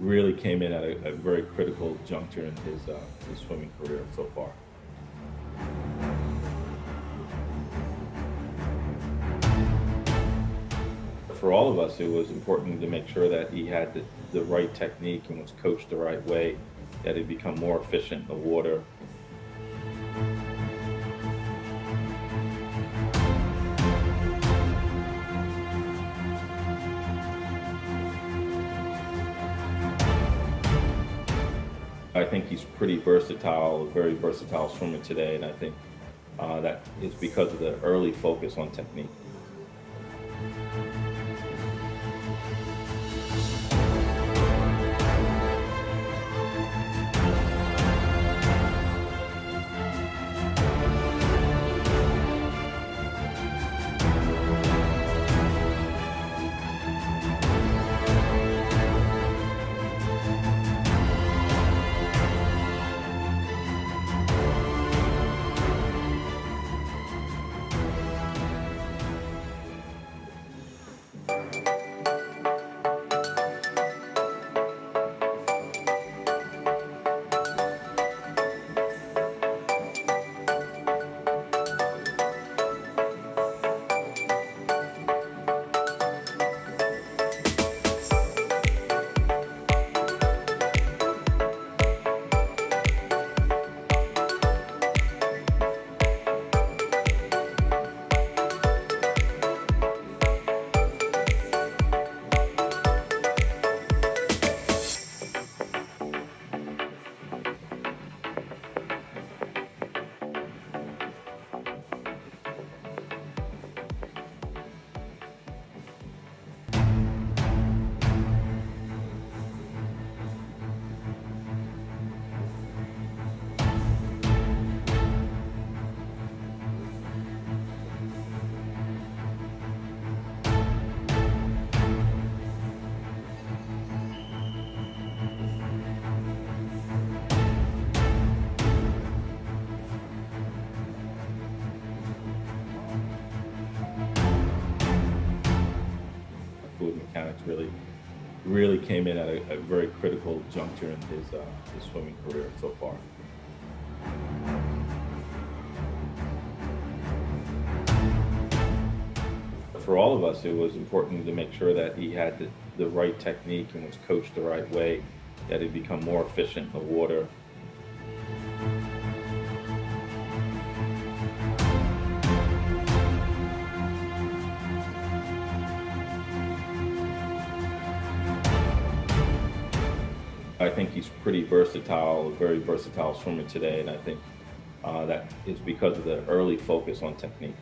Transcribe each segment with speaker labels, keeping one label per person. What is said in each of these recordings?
Speaker 1: really came in at a very critical juncture in his swimming career so far. For all of us, it was important to make sure that he had the right technique and was coached the right way, that he'd become more efficient in the water. I think he's pretty versatile, a very versatile swimmer today, and I think that is because of the early focus on technique. Fluid mechanics really came in at a very critical juncture in his swimming career so far. For all of us, it was important to make sure that he had the right technique and was coached the right way, that he'd become more efficient in the water. I think he's pretty versatile, a very versatile swimmer today, and I think that is because of the early focus on technique.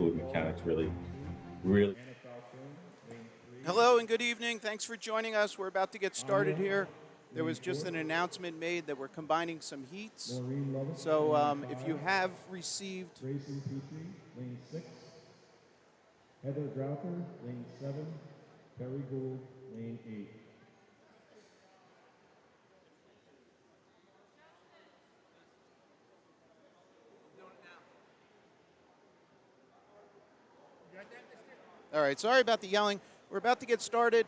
Speaker 1: Fluid mechanics really
Speaker 2: Hello and good evening. Thanks for joining us. We're about to get started here. There was just an announcement made that we're combining some heats. So if you have received...
Speaker 3: Grayson Petrie, lane 6. Heather Grouther, lane 7. Perry Gould, lane 8.
Speaker 2: All right, sorry about the yelling. We're about to get started.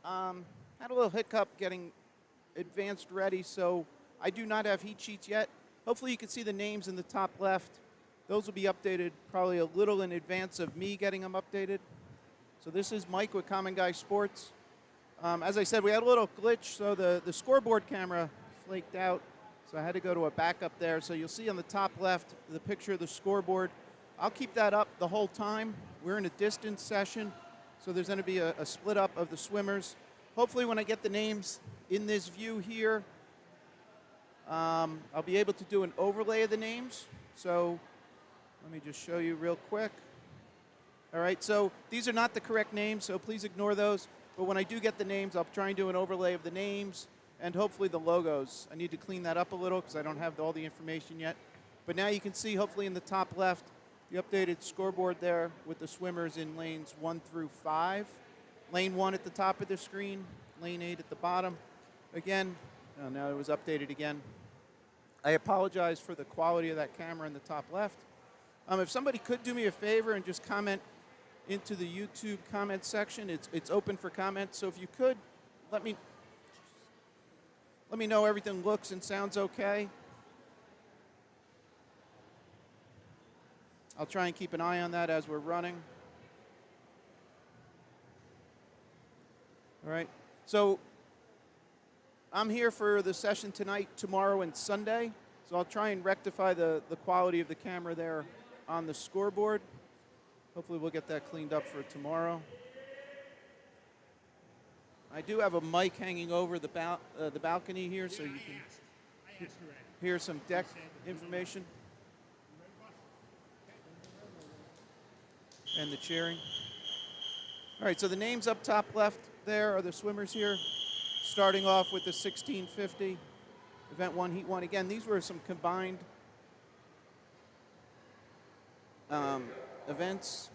Speaker 2: Had a little hiccup getting advanced ready, so I do not have heat sheets yet. Hopefully you can see the names in the top left. Those will be updated probably a little in advance of me getting them updated. So this is Mike with Common Guy Sports. As I said, we had a little glitch, so the scoreboard camera flaked out, so I had to go to a backup there. So you'll see on the top left the picture of the scoreboard. I'll keep that up the whole time. We're in a distance session, so there's going to be a split up of the swimmers. Hopefully when I get the names in this view here, I'll be able to do an overlay of the names. So let me just show you real quick. All right, so these are not the correct names, so please ignore those. But when I do get the names, I'll try and do an overlay of the names and hopefully the logos. I need to clean that up a little because I don't have all the information yet. But now you can see, hopefully in the top left, the updated scoreboard there with the swimmers in lanes 1 through 5. Lane 1 at the top of the screen, lane 8 at the bottom. Again, oh, now it was updated again. I apologize for the quality of that camera in the top left. If somebody could do me a favor and just comment into the YouTube comment section, it's open for comments. So if you could, let me know everything looks and sounds okay. I'll try and keep an eye on that as we're running. All right. So I'm here for the session tonight, tomorrow, and Sunday. So I'll try and rectify the quality of the camera there on the scoreboard. Hopefully we'll get that cleaned up for tomorrow. I do have a mic hanging over the balcony here, so you can hear some deck information and the cheering. All right, so the names up top left there are the swimmers here, starting off with the 1650, Event 1, Heat 1. Again, these were some combined events.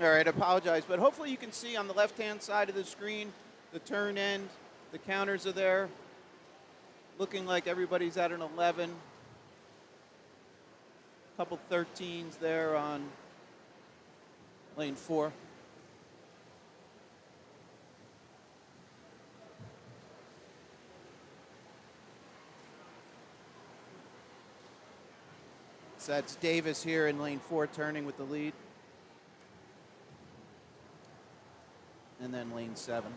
Speaker 2: All right, I apologize, but hopefully you can see on the left-hand side of the screen, the turn end, the counters are there, looking like everybody's at an 11. Couple 13s there on lane 4. So that's Davis here in lane 4 turning with the lead. And then lane 7.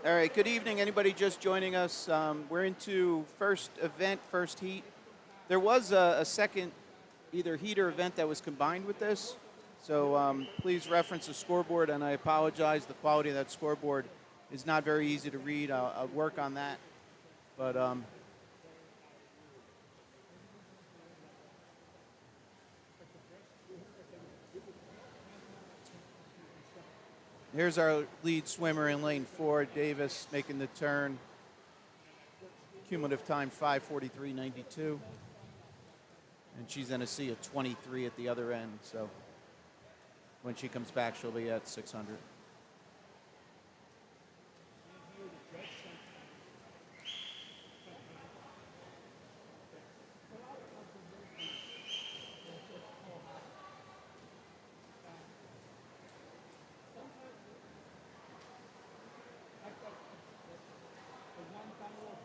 Speaker 2: All right, good evening. Anybody just joining us? We're into first event, first heat. There was a second either heat or event that was combined with this. So please reference the scoreboard, and I apologize. The quality of that scoreboard is not very easy to read. I'll work on that. But here's our lead swimmer in lane 4, Davis, making the turn. Cumulative time 5:43.92. And she's going to see a 23 at the other end. So when she comes back, she'll be at 600.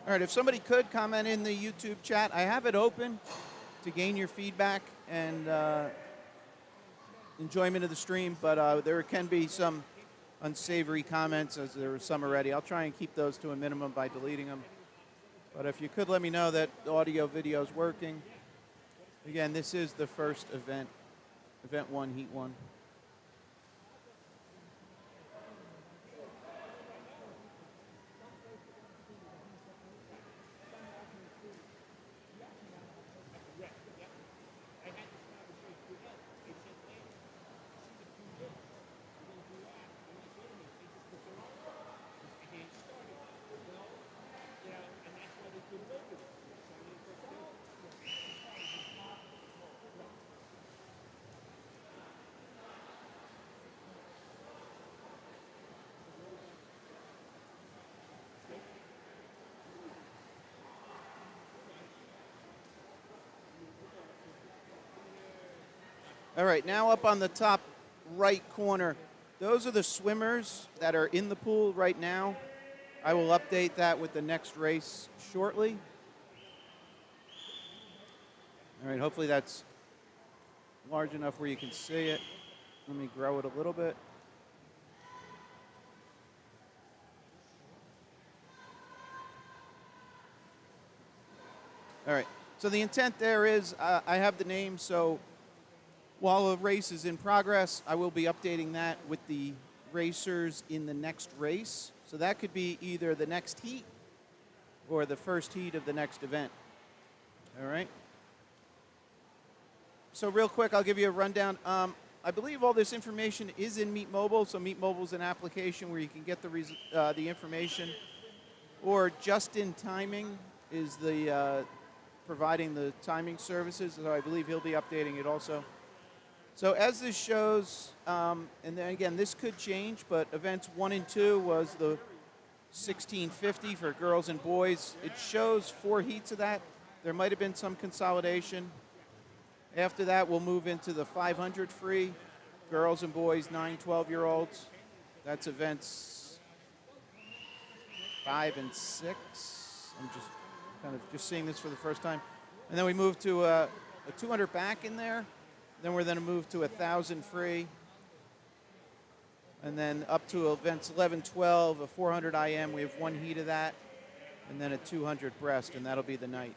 Speaker 2: All right, if somebody could comment in the YouTube chat, I have it open to gain your feedback and enjoyment of the stream, but there can be some unsavory comments, as there were some already. I'll try and keep those to a minimum by deleting them. But if you could let me know that the audio video is working. Again, this is the first event, Event 1, Heat 1. All right, now up on the top right corner, those are the swimmers that are in the pool right now. I will update that with the next race shortly. All right, hopefully that's large enough where you can see it. Let me grow it a little bit. All right, so the intent there is I have the name, so while the race is in progress, I will be updating that with the racers in the next race. So that could be either the next heat or the first heat of the next event. All right? So real quick, I'll give you a rundown. I believe all this information is in Meet Mobile. So Meet Mobile is an application where you can get the information. Or Just in Timing is the providing the timing services. So I believe he'll be updating it also. So as this shows, and then again, this could change, but events 1 and 2 was the 1650 for girls and boys. It shows 4 heats of that. There might have been some consolidation. After that, we'll move into the 500 free, girls and boys, 9, 12-year-olds. That's events 5 and 6. I'm just kind of just seeing this for the first time. And then we move to a 200 back in there. Then we're going to move to 1,000 free. And then up to events 11, 12, a 400 IM. We have 1 heat of that. And then a 200 breast, and that'll be the night.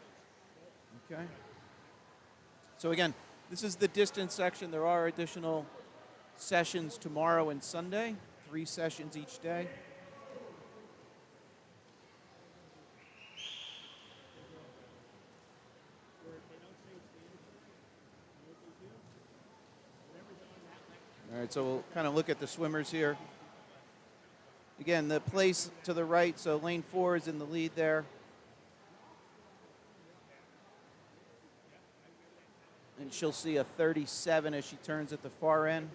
Speaker 2: Okay? So again, this is the distance section. There are additional sessions tomorrow and Sunday, 3 sessions each day. All right, so we'll kind of look at the swimmers here. Again, the place to the right, so lane 4 is in the lead there. And she'll see a 37 as she turns at the far end.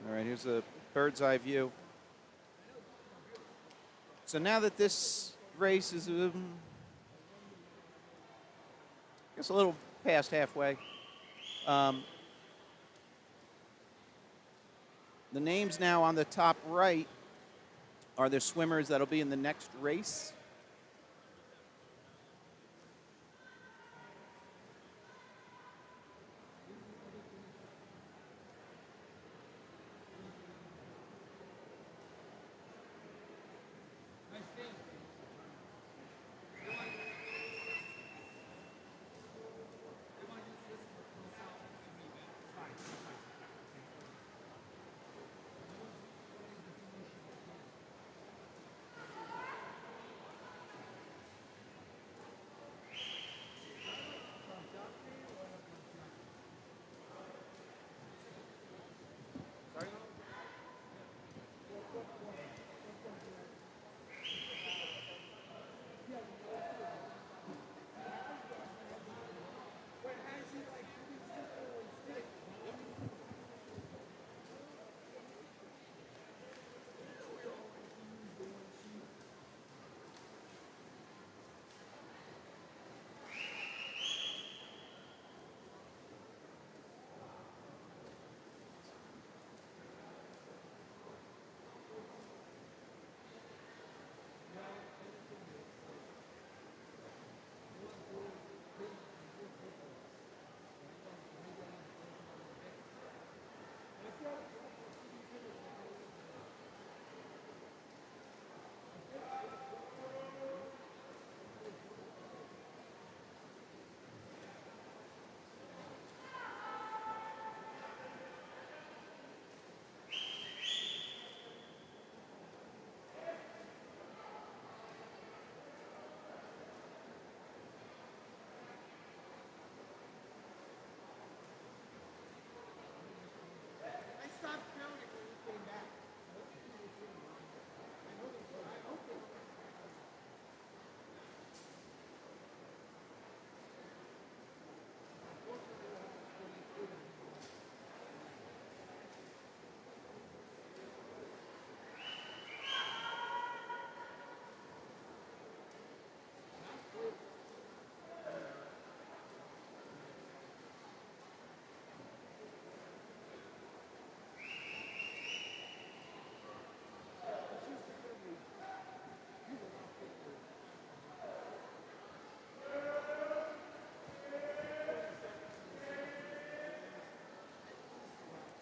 Speaker 2: All right, here's a bird's eye view. So now that this race is, I guess, a little past halfway, the names now on the top right are the swimmers that'll be in the next race.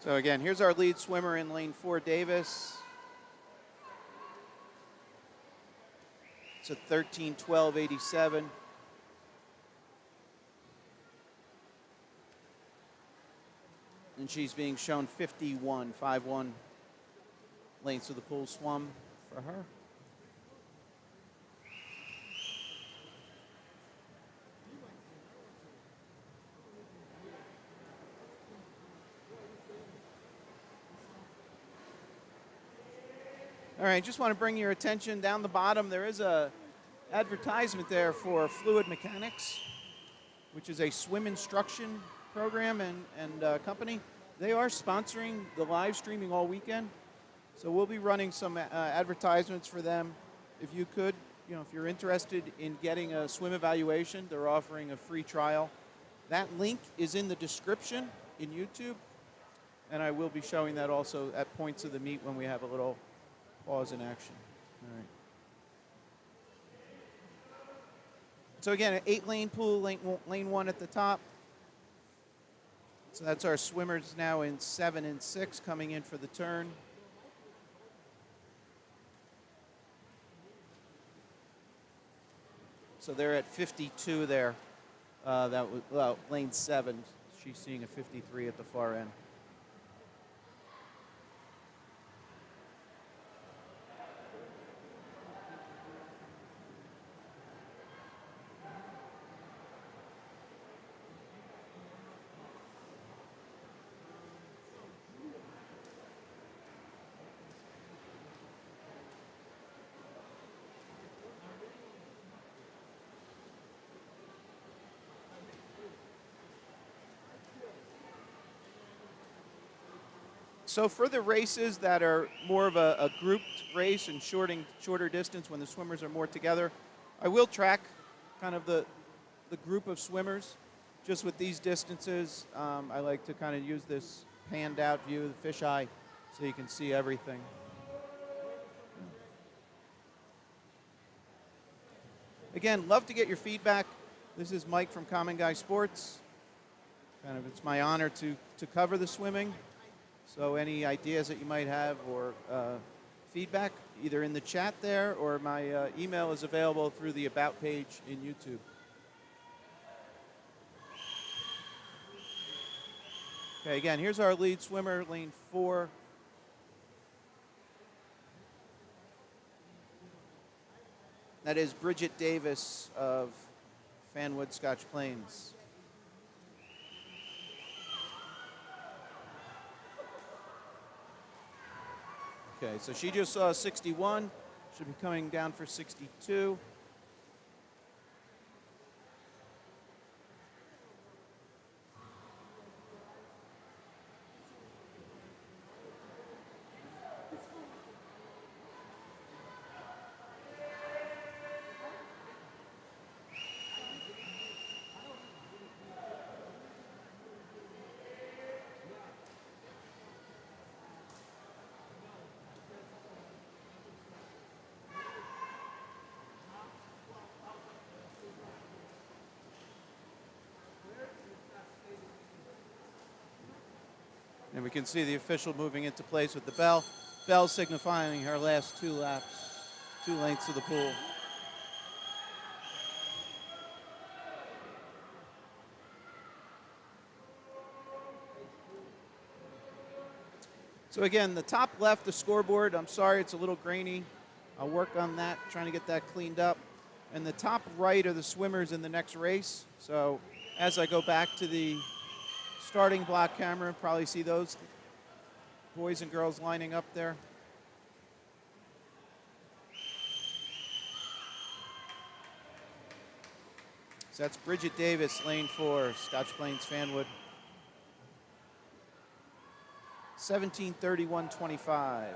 Speaker 2: So again, here's our lead swimmer in lane 4, Davis. It's a 13:12.87. And she's being shown 51 lengths of the pool swum for her. All right, just want to bring your attention down the bottom. There is a advertisement there for Fluid Mechanics, which is a swim instruction program and company. They are sponsoring the live streaming all weekend, so we'll be running some advertisements for them. If you could, if you're interested in getting a swim evaluation, they're offering a free trial. That link is in the description in YouTube, and I will be showing that also at points of the meet when we have a little pause in action. All right. So again, an 8-lane pool, lane 1 at the top. So that's our swimmers now in 7 and 6 coming in for the turn. So they're at 52 there. That was lane 7. She's seeing a 53 at the far end. So for the races that are more of a grouped race and shorter distance when the swimmers are more together, I will track kind of the group of swimmers. Just with these distances, I like to kind of use this panned out view of the fisheye so you can see everything. Again, love to get your feedback. This is Mike from Common Guy Sports. It's my honor to cover the swimming. So any ideas that you might have or feedback, either in the chat there or my email is available through the About page in YouTube. Okay, again, here's our lead swimmer, lane 4. That is Bridget Davis of Fanwood Scotch Plains. Okay, so she just saw 61. Should be coming down for 62. And we can see the official moving into place with the bell. Bell signifying her last 2 laps, 2 lengths of the pool. So again, the top left, the scoreboard, I'm sorry, it's a little grainy. I'll work on that, trying to get that cleaned up. And the top right are the swimmers in the next race. So as I go back to the starting block camera, probably see those boys and girls lining up there. So that's Bridget Davis, lane 4, Scotch Plains Fanwood. 17:31.25.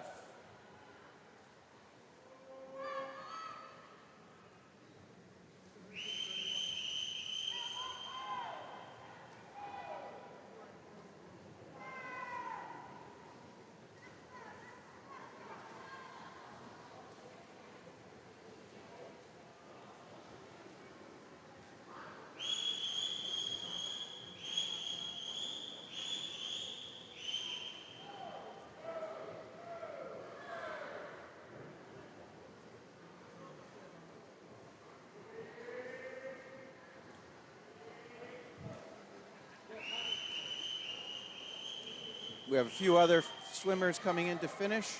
Speaker 2: We have a few other swimmers coming in to finish.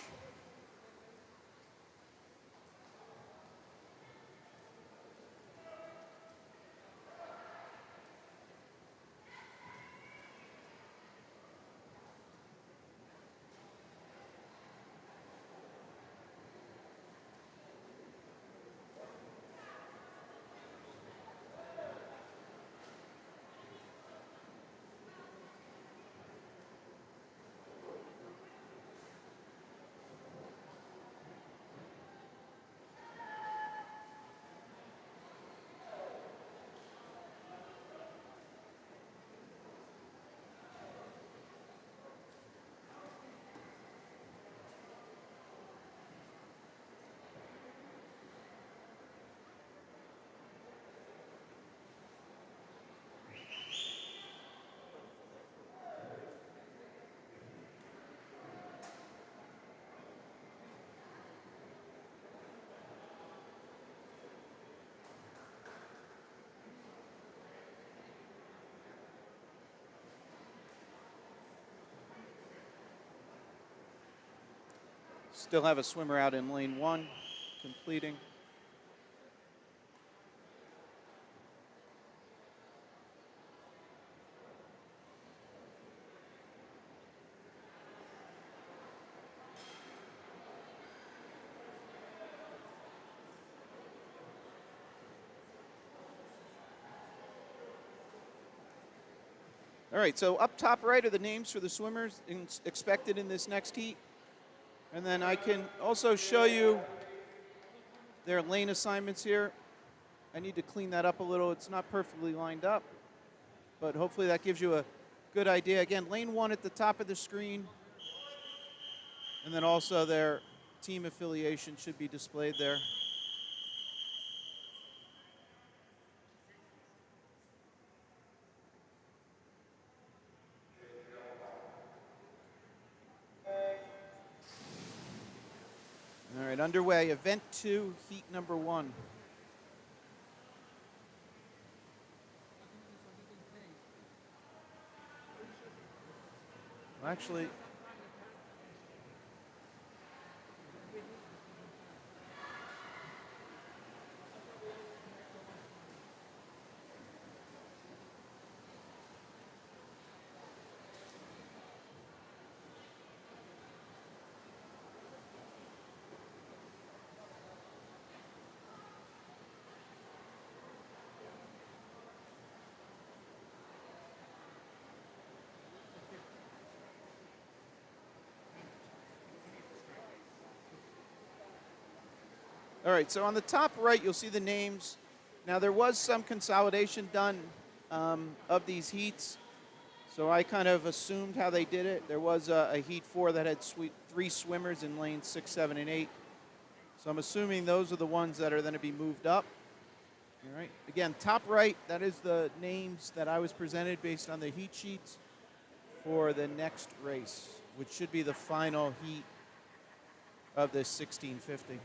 Speaker 2: Still have a swimmer out in lane 1, completing. All right, so up top right are the names for the swimmers expected in this next heat. And then I can also show you their lane assignments here. I need to clean that up a little. It's not perfectly lined up, but hopefully that gives you a good idea. Again, lane 1 at the top of the screen, and then also their team affiliation should be displayed there. All right, underway, event 2, heat number 1. Well, actually, all right, so on the top right, you'll see the names. Now, there was some consolidation done of these heats, so I kind of assumed how they did it. There was a heat 4 that had 3 swimmers in lanes 6, 7, and 8. So I'm assuming those are the ones that are going to be moved up. All right, again, top right, that is the names that I was presented based on the heat sheets for the next race, which should be the final heat of this 1650.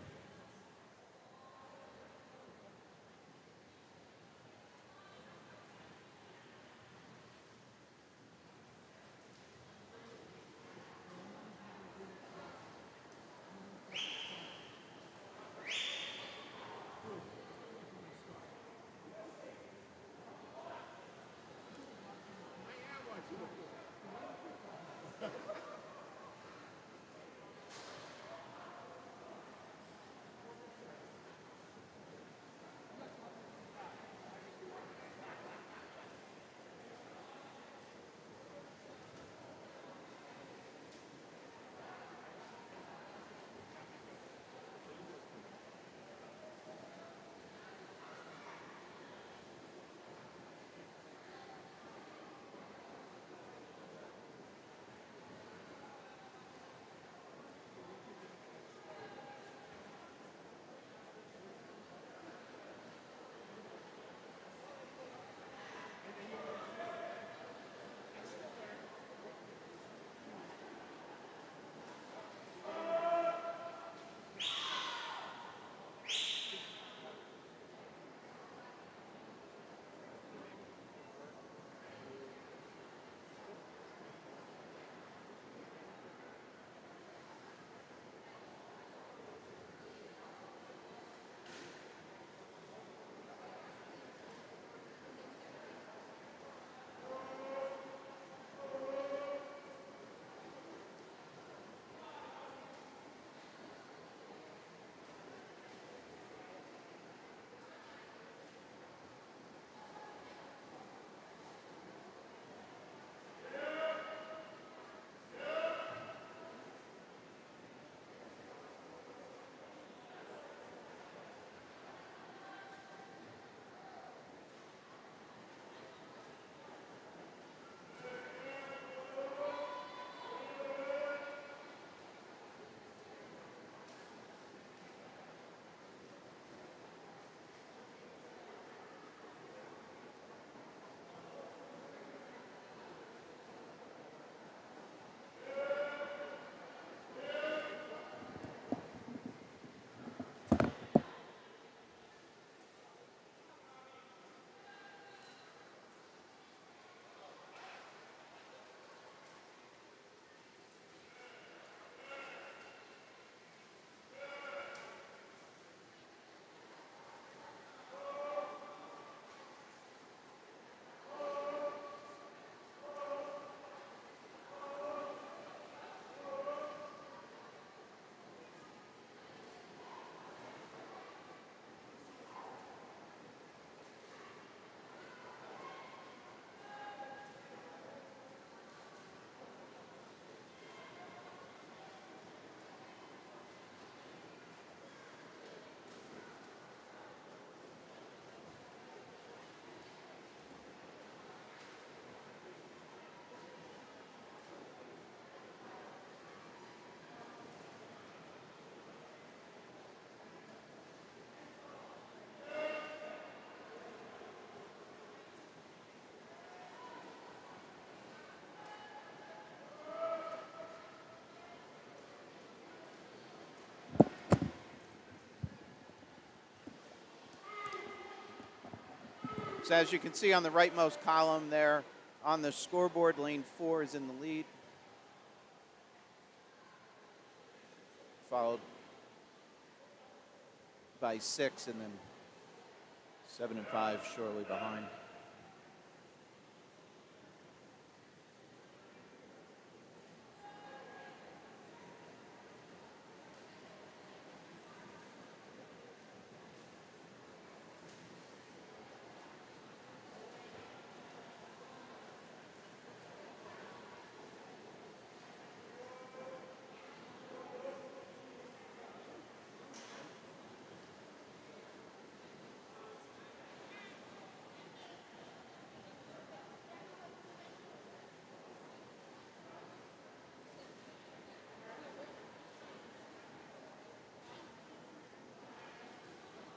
Speaker 2: So as you can see on the rightmost column there on the scoreboard, lane 4 is in the lead, followed by 6, and then 7 and 5 shortly behind.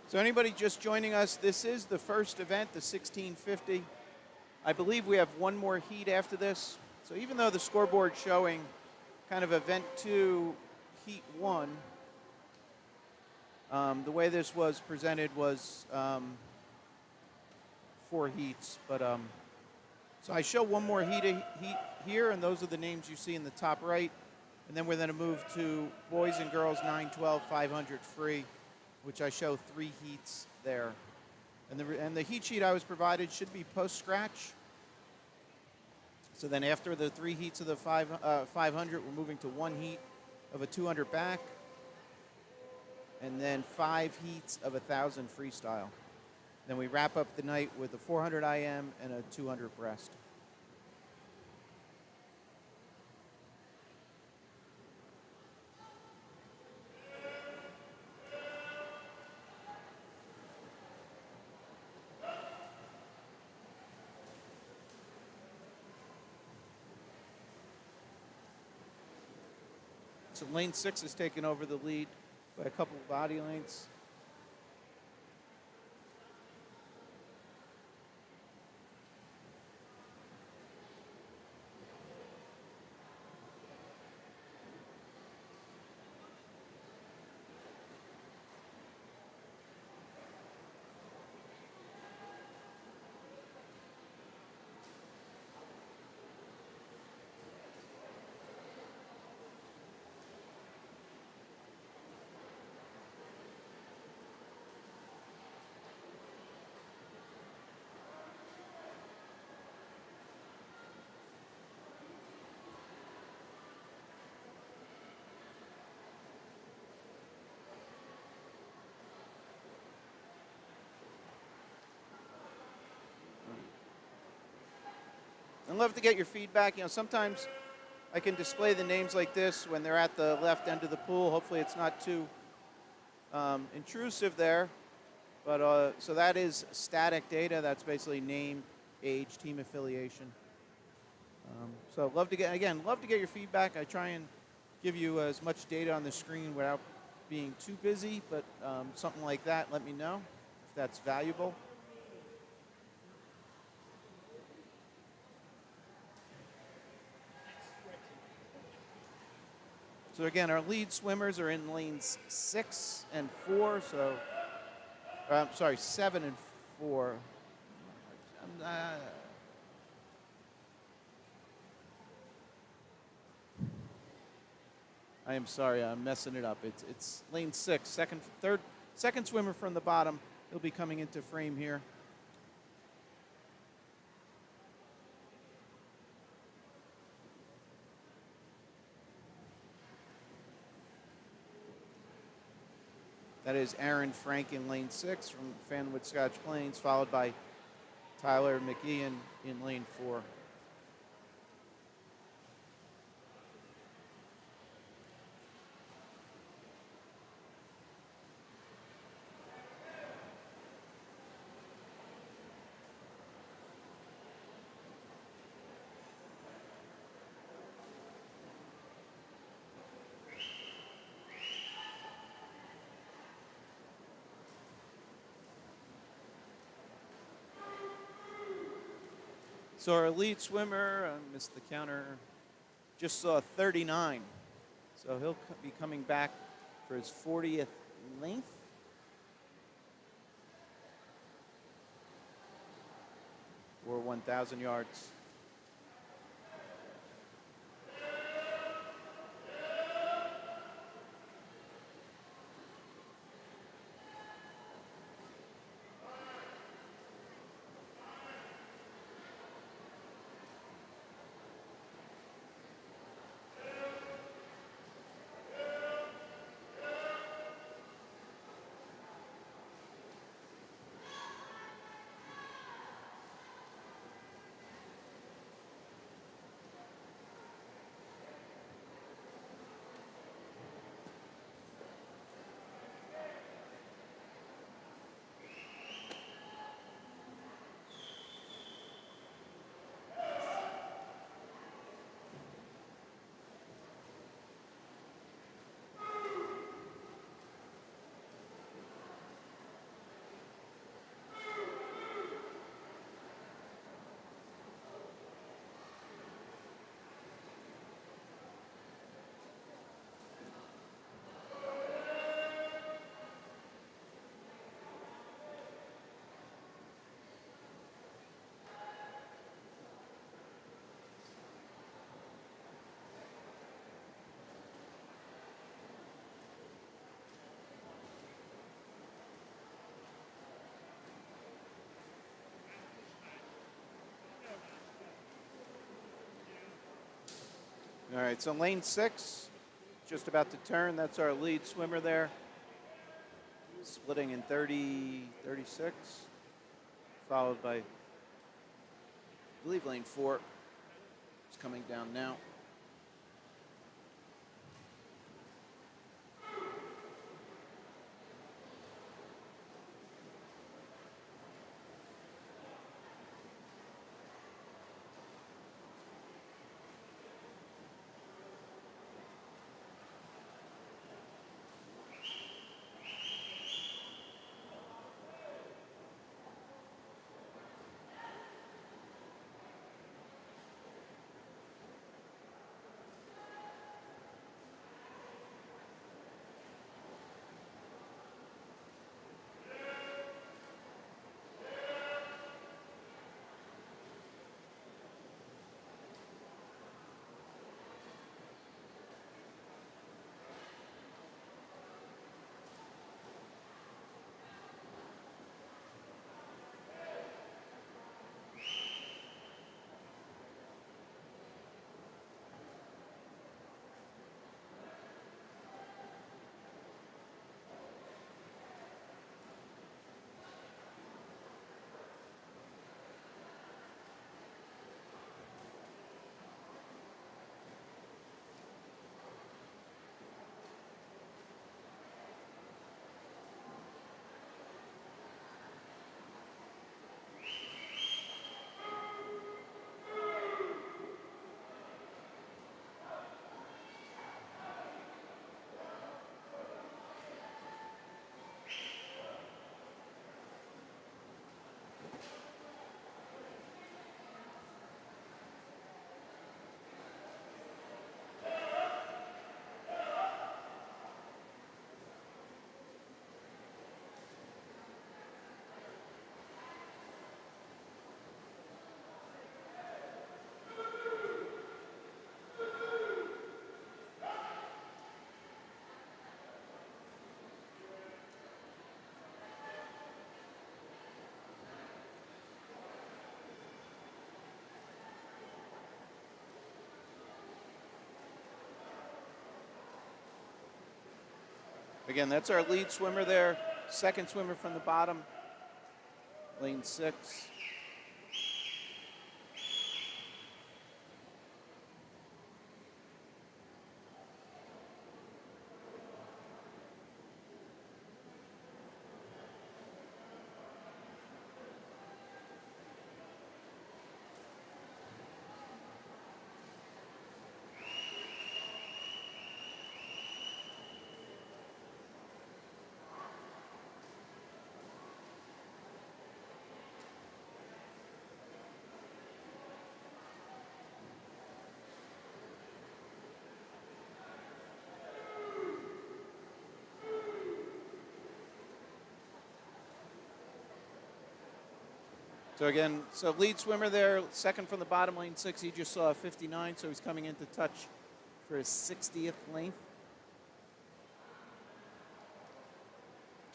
Speaker 2: So anybody just joining us, this is the first event, the 1650. I believe we have one more heat after this. So even though the scoreboard's showing kind of event 2, heat 1, the way this was presented was 4 heats. But so I show one more heat here, and those are the names you see in the top right. And then we're going to move to boys and girls 9, 12, 500 free, which I show 3 heats there. And the heat sheet I was provided should be post-scratch. So then after the 3 heats of the 500, we're moving to 1 heat of a 200 back, and then 5 heats of 1,000 freestyle. Then we wrap up the night with a 400 IM and a 200 breast. So lane 6 has taken over the lead by a couple of body lengths. I'd love to get your feedback. You know, sometimes I can display the names like this when they're at the left end of the pool. Hopefully it's not too intrusive there. But so that is static data. That's basically name, age, team affiliation. So love to get your feedback. I try and give you as much data on the screen without being too busy, but something like that, let me know if that's valuable. So again, our lead swimmers are in lanes 6 and 4. So, I'm sorry, 7 and 4. I am sorry, I'm messing it up. It's lane 6, second swimmer from the bottom. He'll be coming into frame here. That is Aaron Frank in lane 6 from Fanwood Scotch Plains, followed by Tyler McGeehan in lane 4. So our lead swimmer, I missed the counter, just saw 39. So he'll be coming back for his 40th length. for 1,000 yards. All right, so lane 6, just about to turn. That's our lead swimmer there. Splitting in 30, 36. Followed by, I believe, lane 4. It's coming down now. Again, that's our lead swimmer there. Second swimmer from the bottom, lane 6. So again, so lead swimmer there, second from the bottom, lane 6. He just saw a 59, so he's coming into touch for his 60th length.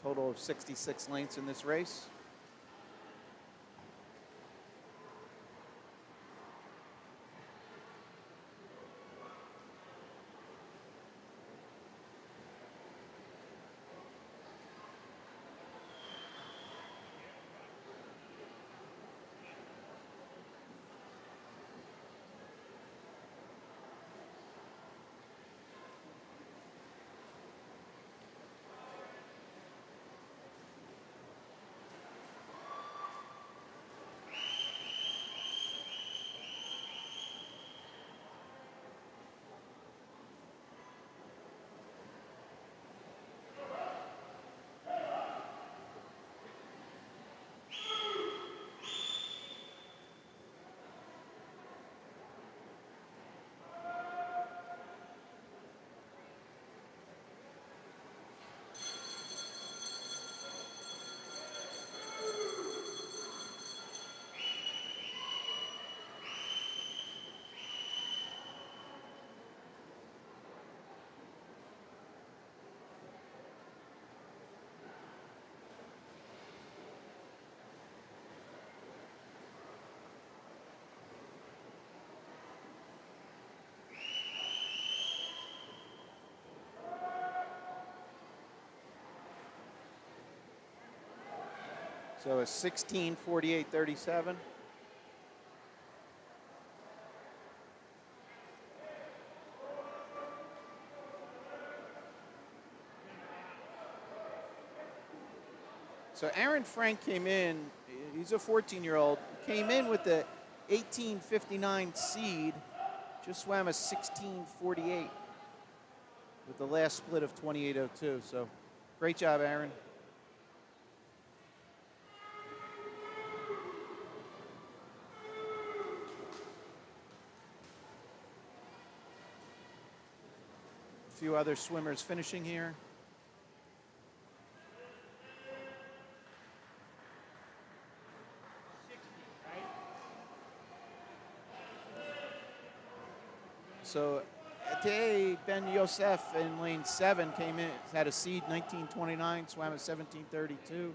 Speaker 2: Total of 66 lengths in this race. So a 16:48:37. So Aaron Frank came in, he's a 14-year-old, came in with the 18:59 seed, just swam a 16:48 with the last split of 28:02. So great job, Aaron. A few other swimmers finishing here. So today, Ben Yosef in lane 7 came in, had a seed 19:29, swam at 17:32.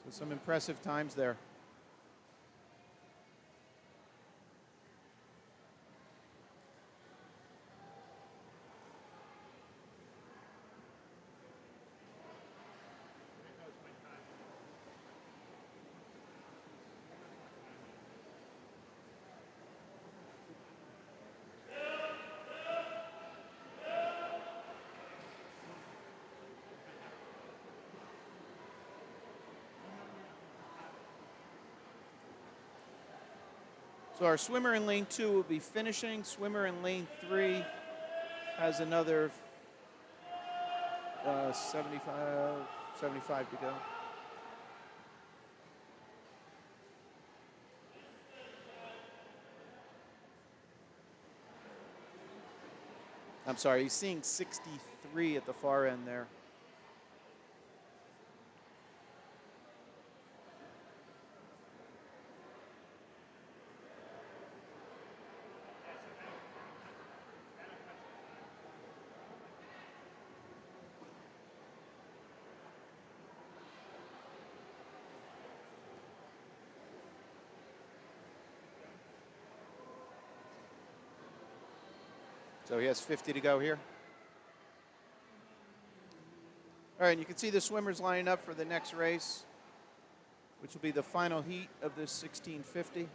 Speaker 2: So some impressive times there. So our swimmer in lane 2 will be finishing. Swimmer in lane 3 has another 75 to go. I'm sorry, he's seeing 63 at the far end there. So he has 50 to go here. All right, and you can see the swimmers lining up for the next race, which will be the final heat of this 1650.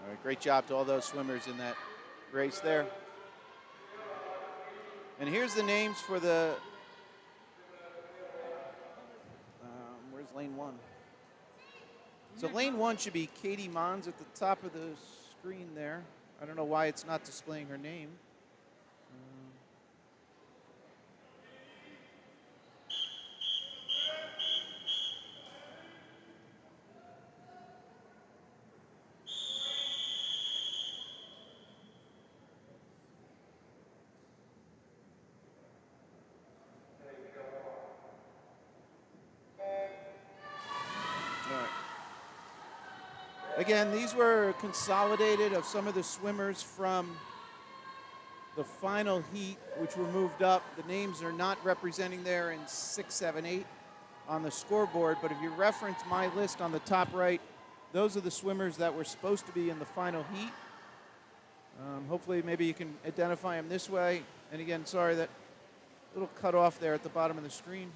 Speaker 2: All right, great job to all those swimmers in that race there. And here's the names for the, where's lane 1? So lane 1 should be Katie Mons at the top of the screen there. I don't know why it's not displaying her name. All right. Again, these were consolidated of some of the swimmers from the final heat, which were moved up. The names are not representing there in 6, 7, 8 on the scoreboard, but if you reference my list on the top right, those are the swimmers that were supposed to be in the final heat. Hopefully, maybe you can identify them this way. And again, sorry, that little cut off there at the bottom of the screen.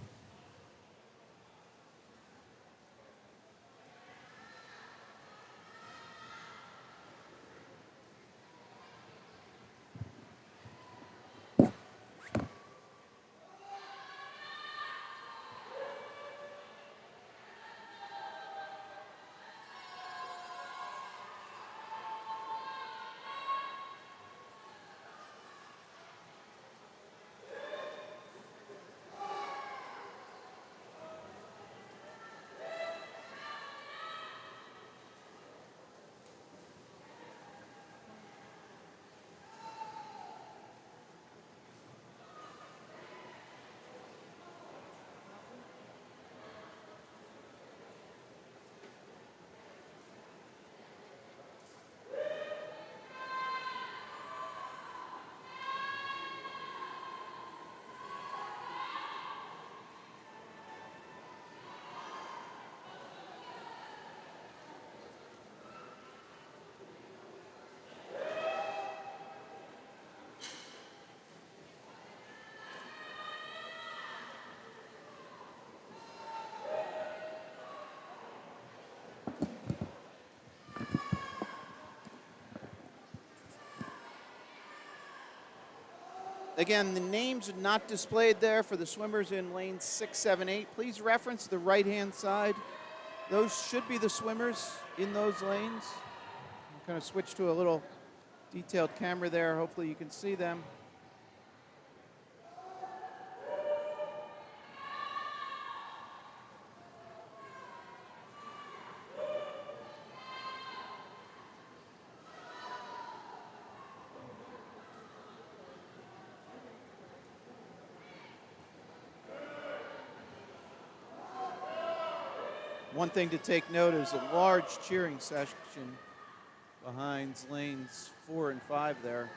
Speaker 2: Again, the names are not displayed there for the swimmers in lanes 6, 7, 8. Please reference the right-hand side. Those should be the swimmers in those lanes. I'm going to switch to a little detailed camera there. Hopefully you can see them. One thing to take note is a large cheering section behind lanes 4 and 5 there.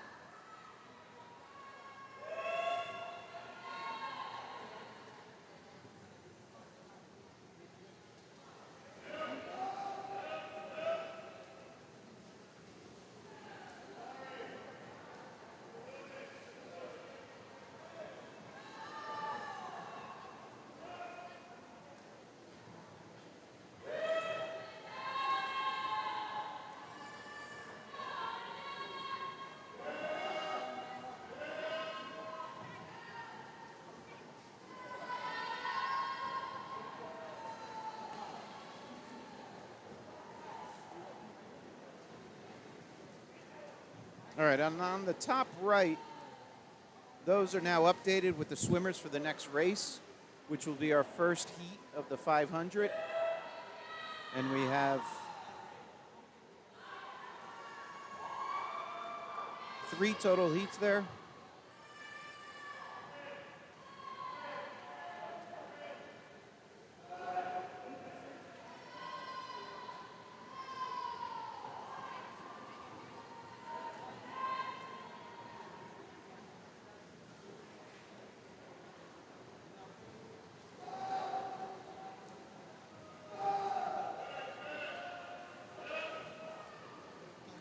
Speaker 2: All right, on the top right, those are now updated with the swimmers for the next race, which will be our first heat of the 500. And we have 3 total heats there.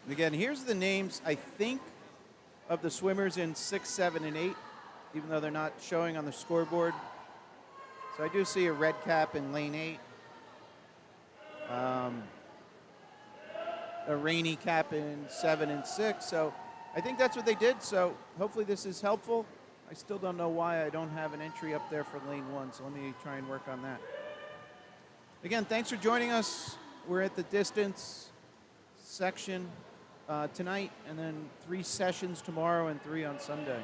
Speaker 2: And again, here's the names, I think, of the swimmers in 6, 7, and 8, even though they're not showing on the scoreboard. So I do see a red cap in lane 8. A rainy cap in 7 and 6. So I think that's what they did. So hopefully this is helpful. I still don't know why I don't have an entry up there for lane 1. So let me try and work on that. Again, thanks for joining us. we're at the distance section tonight, and then 3 sessions tomorrow and 3 on Sunday.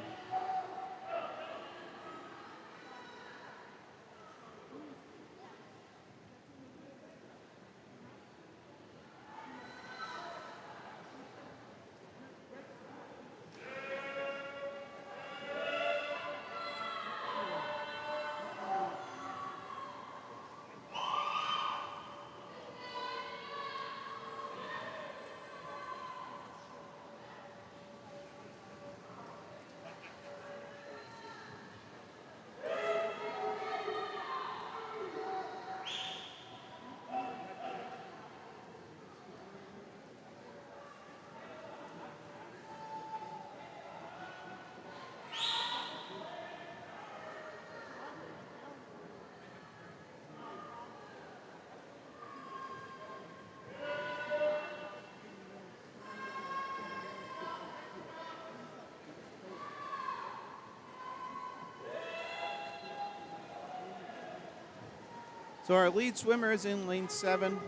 Speaker 2: So our lead swimmer is in lane 7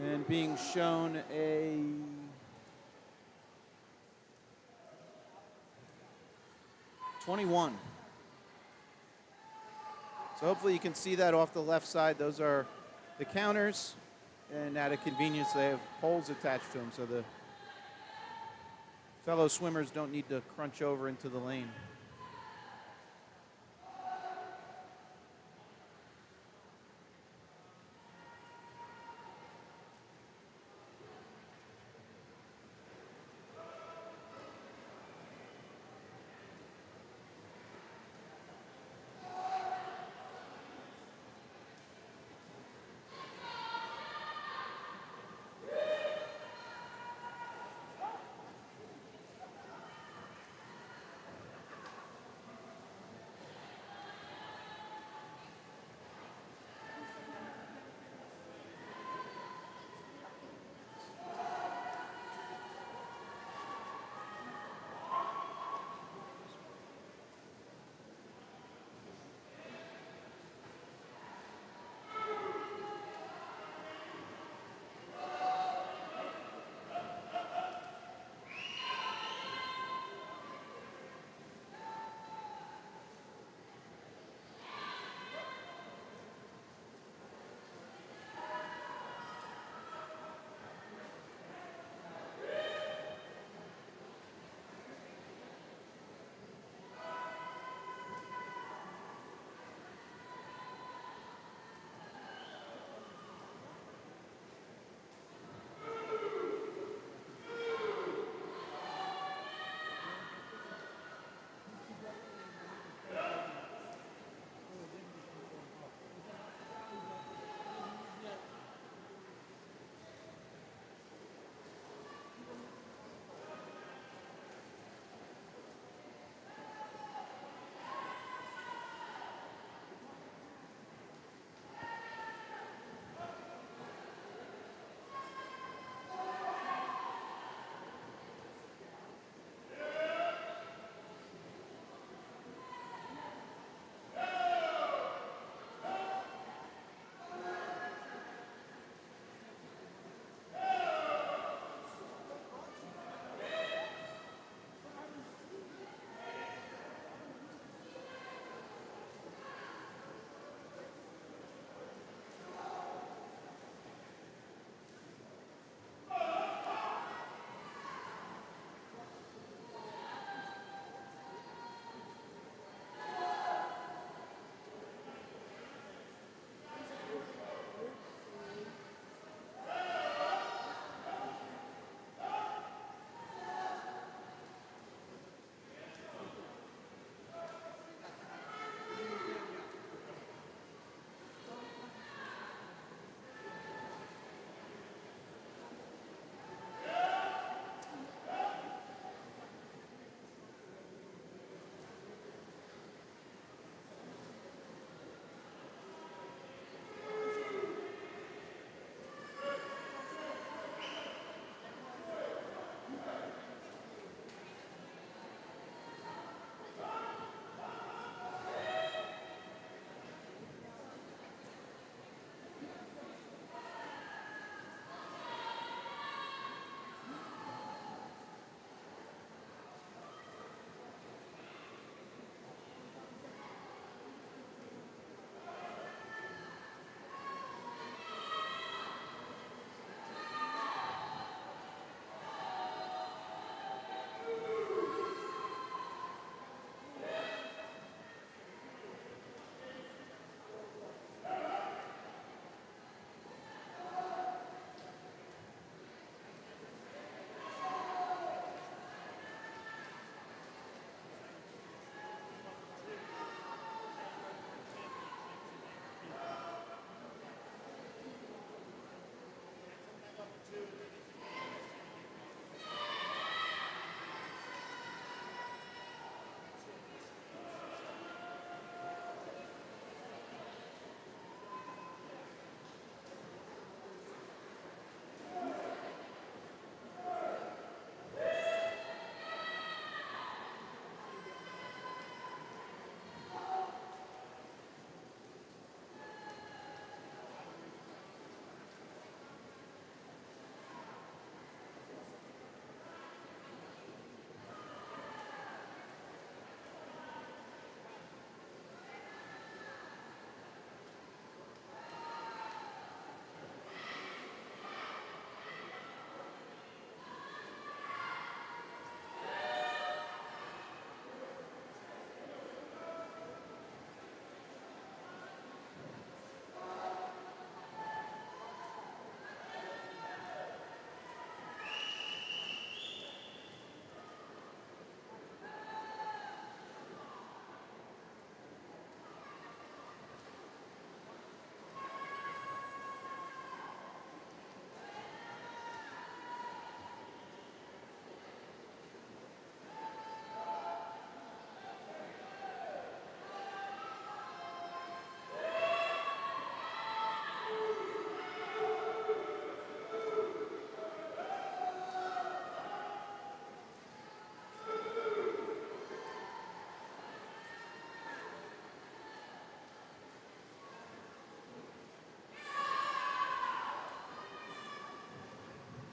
Speaker 2: and being shown a 21. So hopefully you can see that off the left side. Those are the counters, and at a convenience they have poles attached to them so the fellow swimmers don't need to crunch over into the lane.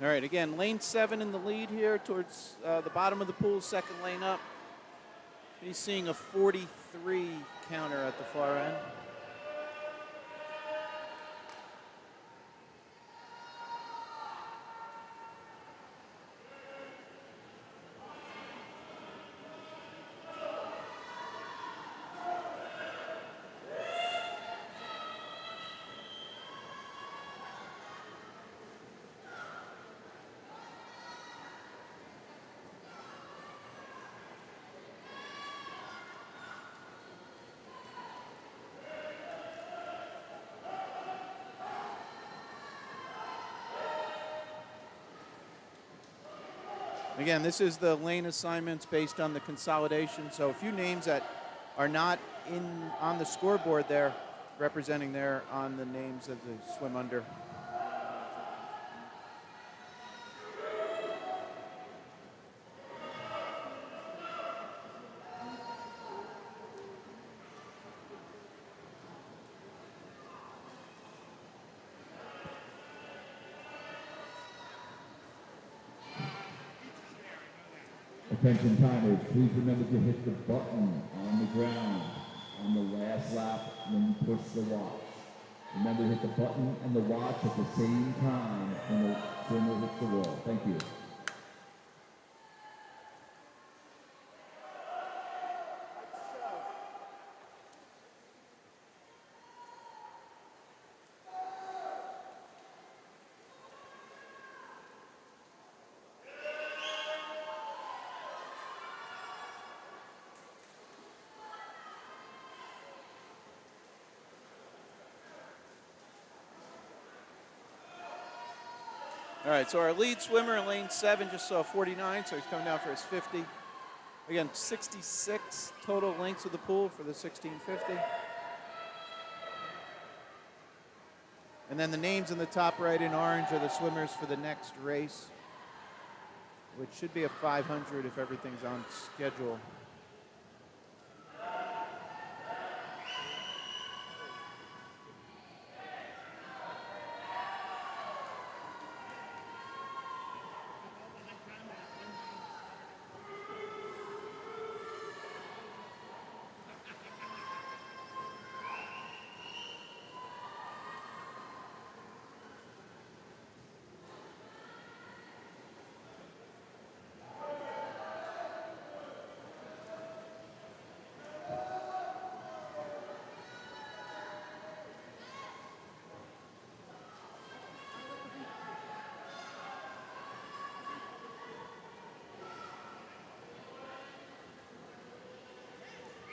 Speaker 2: All right, again, lane 7 in the lead here towards the bottom of the pool, second lane up. He's seeing a 43 counter at the far end. Again, this is the lane assignments based on the consolidation. So a few names that are not on the scoreboard there, representing there on the names of the swim under.
Speaker 3: Attention timers, please remember to hit the button on the ground on the last lap when you push the watch. Remember to hit the button and the watch at the same time when the swimmer hits the wall. Thank you.
Speaker 2: All right, so our lead swimmer in lane 7 just saw 49, so he's coming down for his 50. Again, 66 total lengths of the pool for the 1650. And then the names in the top right in orange are the swimmers for the next race, which should be a 500 if everything's on schedule.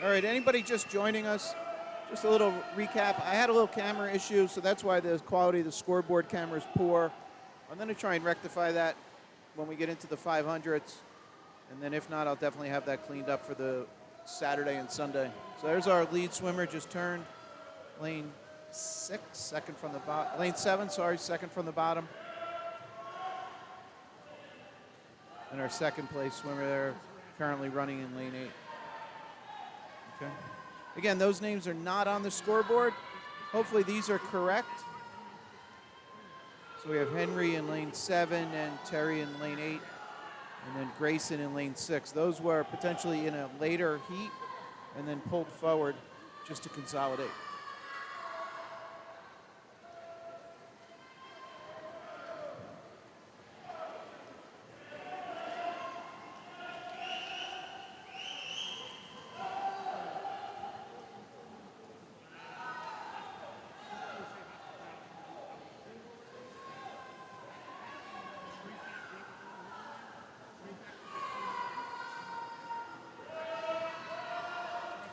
Speaker 2: All right, anybody just joining us, just a little recap. I had a little camera issue, so that's why the quality of the scoreboard camera is poor. I'm going to try and rectify that when we get into the 500s. And then if not, I'll definitely have that cleaned up for the Saturday and Sunday. So there's our lead swimmer just turned. Lane 6, second from the bottom. Lane 7, sorry, second from the bottom. And our second place swimmer there, currently running in lane 8. Okay. Again, those names are not on the scoreboard. Hopefully these are correct. So we have Henry in lane 7 and Terry in lane 8, and then Grayson in lane 6. Those were potentially in a later heat and then pulled forward just to consolidate.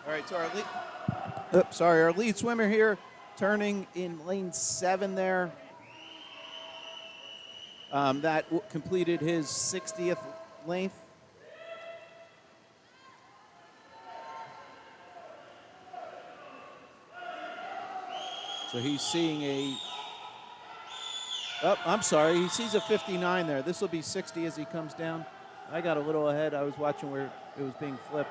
Speaker 2: All right, so our lead swimmer here turning in lane 7 there. That completed his 60th length. So he's seeing he sees a 59 there. This will be 60 as he comes down. I got a little ahead. I was watching where it was being flipped.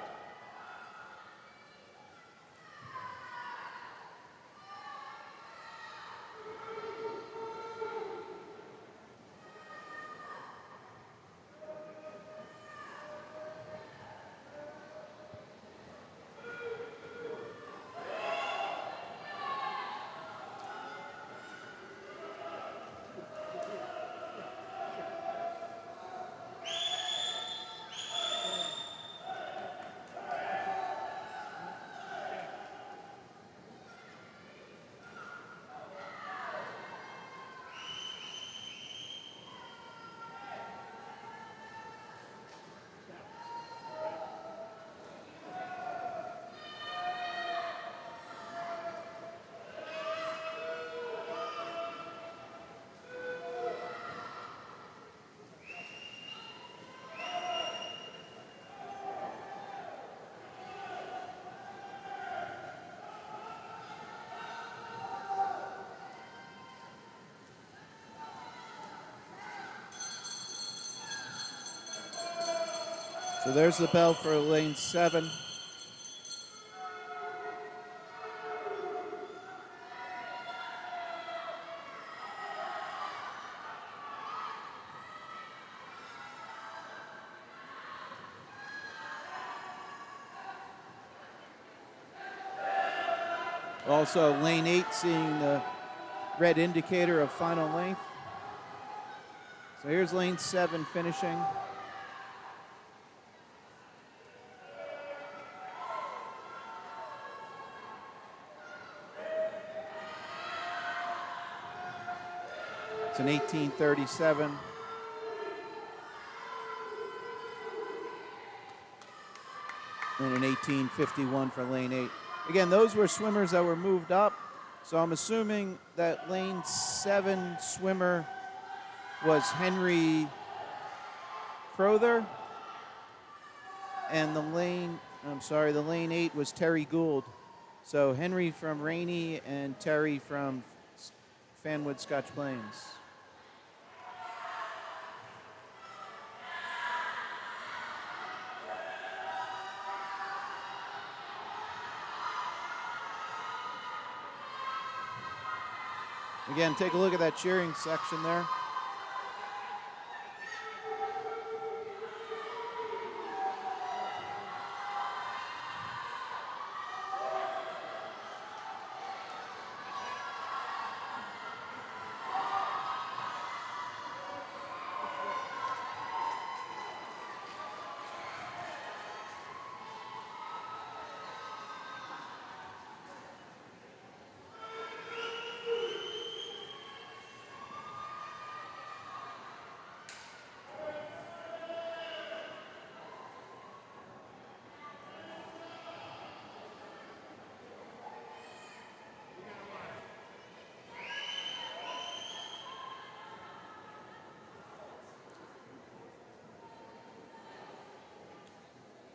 Speaker 2: So there's the bell for lane 7. Also, lane 8 seeing the red indicator of final length. So here's lane 7 finishing. It's an 18:37. And an 18:51 for lane 8. Again, those were swimmers that were moved up. So I'm assuming that lane 7 swimmer was Henry Crowther. And the lane 8 was Terry Gould. So Henry from Rainey and Terry from Fanwood Scotch Plains. Again, take a look at that cheering section there.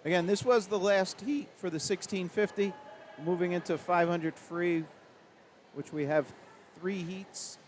Speaker 2: Again, this was the last heat for the 1650. Moving into 500 free, which we have 3 heats.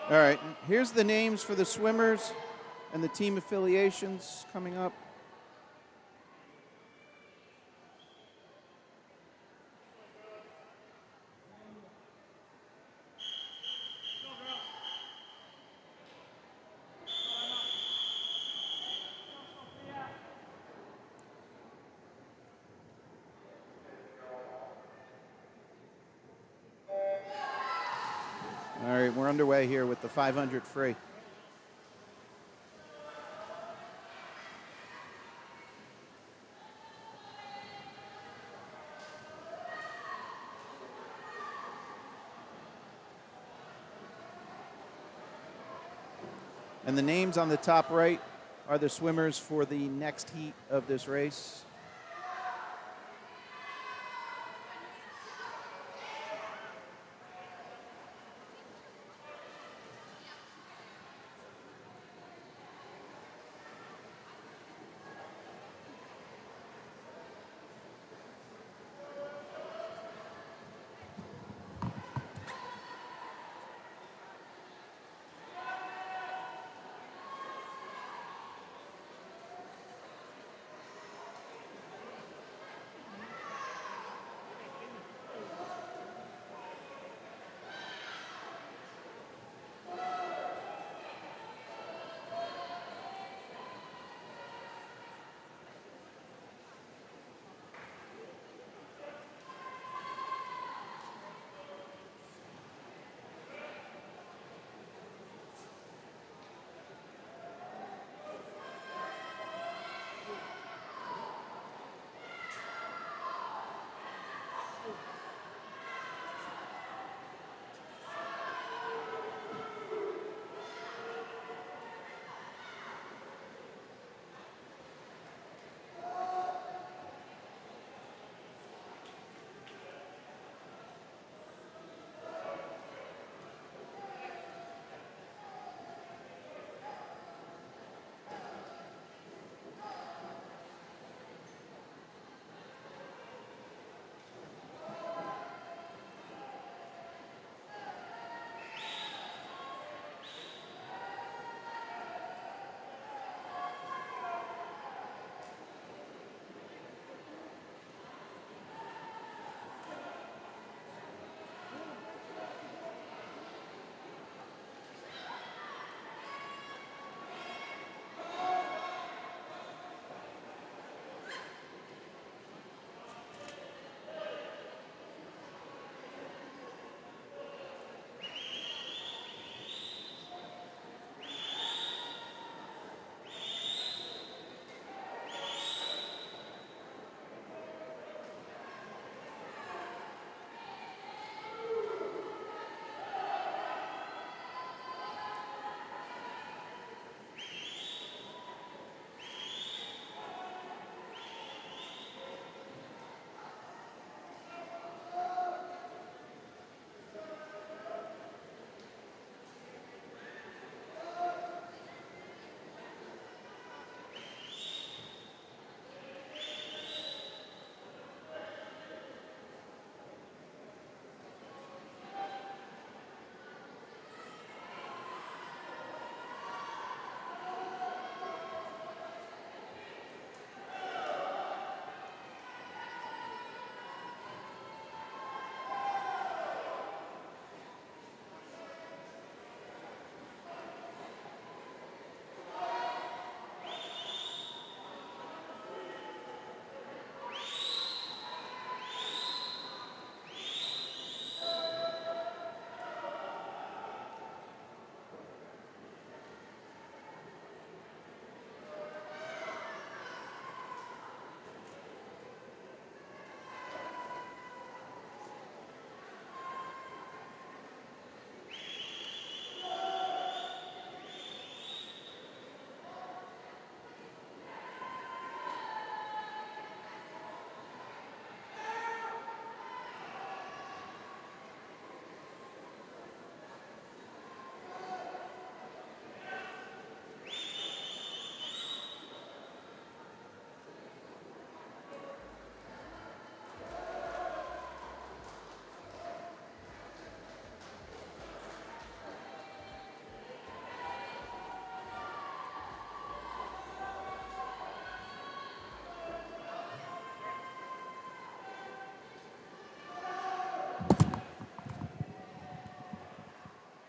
Speaker 2: All right, here's the names for the swimmers and the team affiliations coming up. All right, we're underway here with the 500 free. And the names on the top right are the swimmers for the next heat of this race.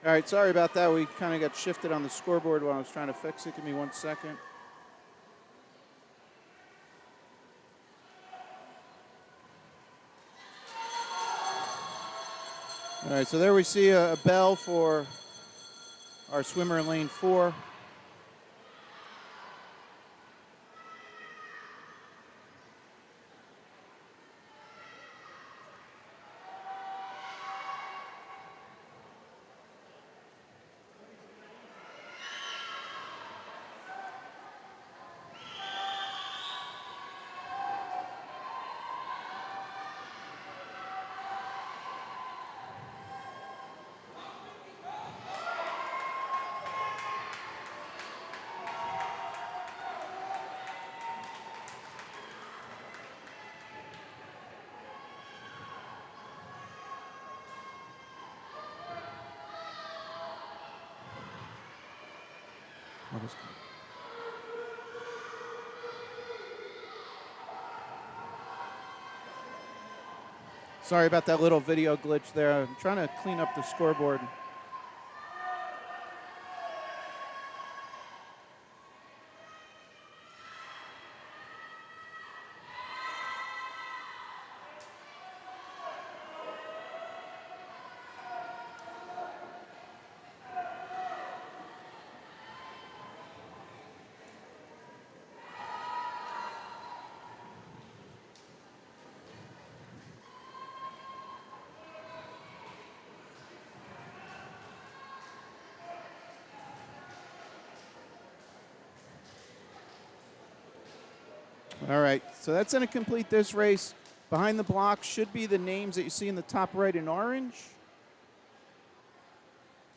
Speaker 2: All right, sorry about that. We kind of got shifted on the scoreboard while I was trying to fix it. Give me 1 second. All right, so there we see a bell for our swimmer in lane 4. What is Sorry about that little video glitch there. I'm trying to clean up the scoreboard. All right, so that's going to complete this race. Behind the block should be the names that you see in the top right in orange.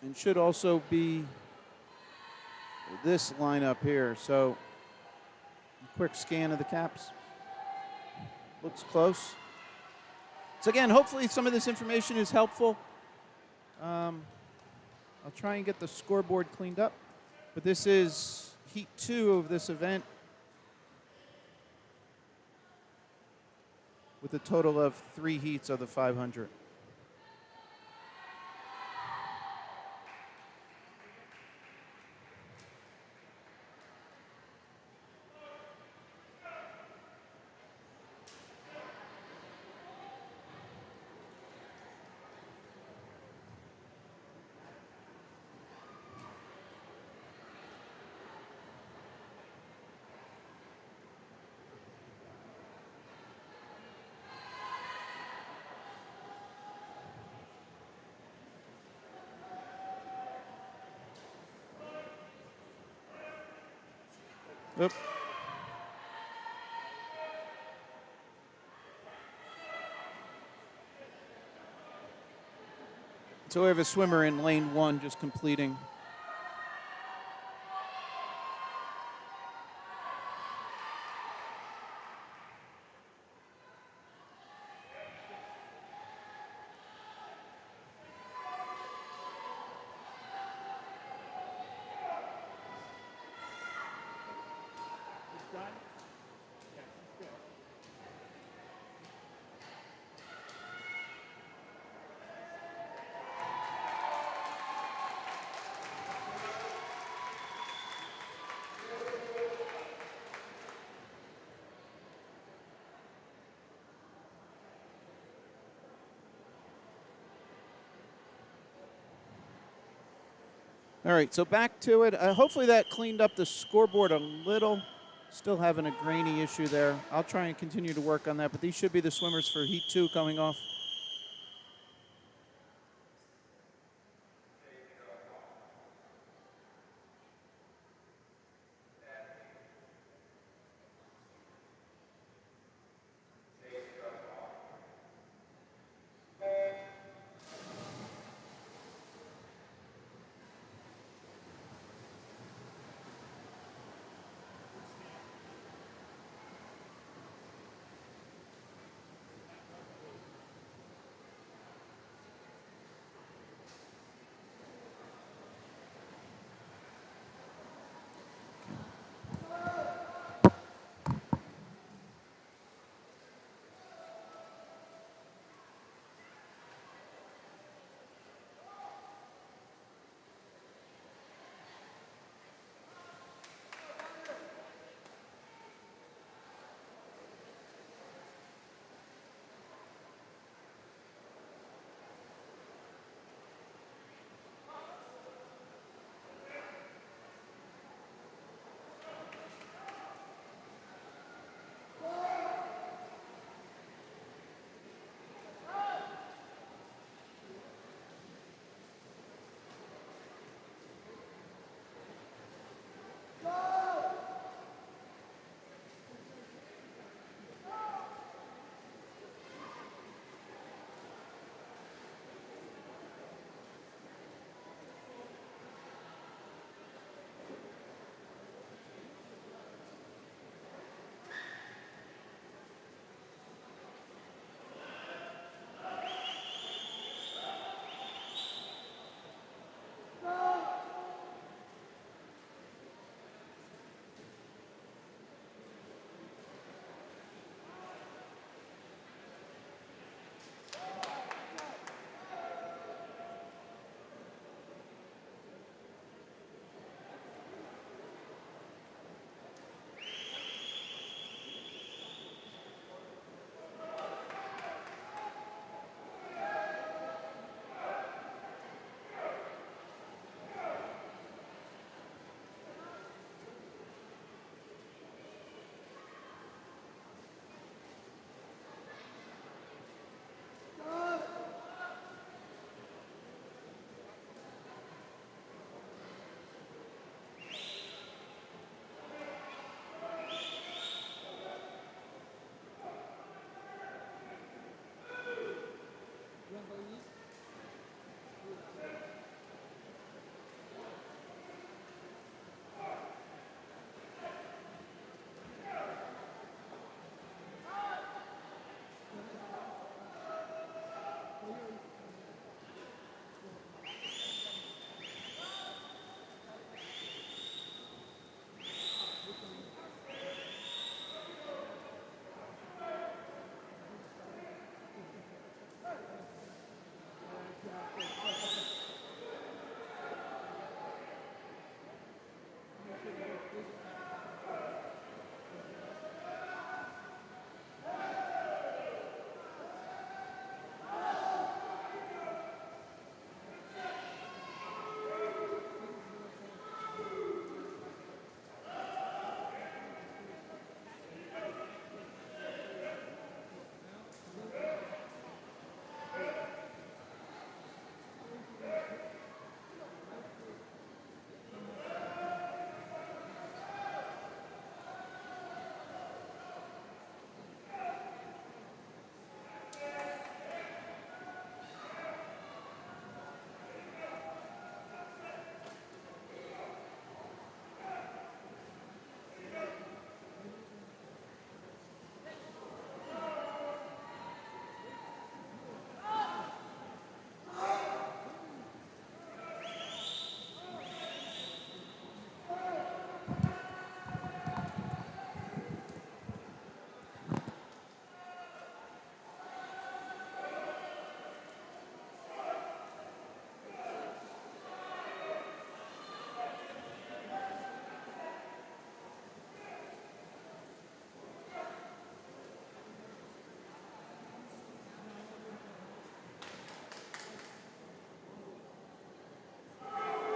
Speaker 2: And should also be this lineup here. So, a quick scan of the caps. Looks close. So again, hopefully some of this information is helpful. I'll try and get the scoreboard cleaned up. But this is heat 2 of this event, with a total of 3 heats of the 500. Oop. So we have a swimmer in lane 1 just completing. All right, so back to it. Hopefully that cleaned up the scoreboard a little. Still having a grainy issue there. I'll try and continue to work on that, but these should be the swimmers for Heat 2 coming off.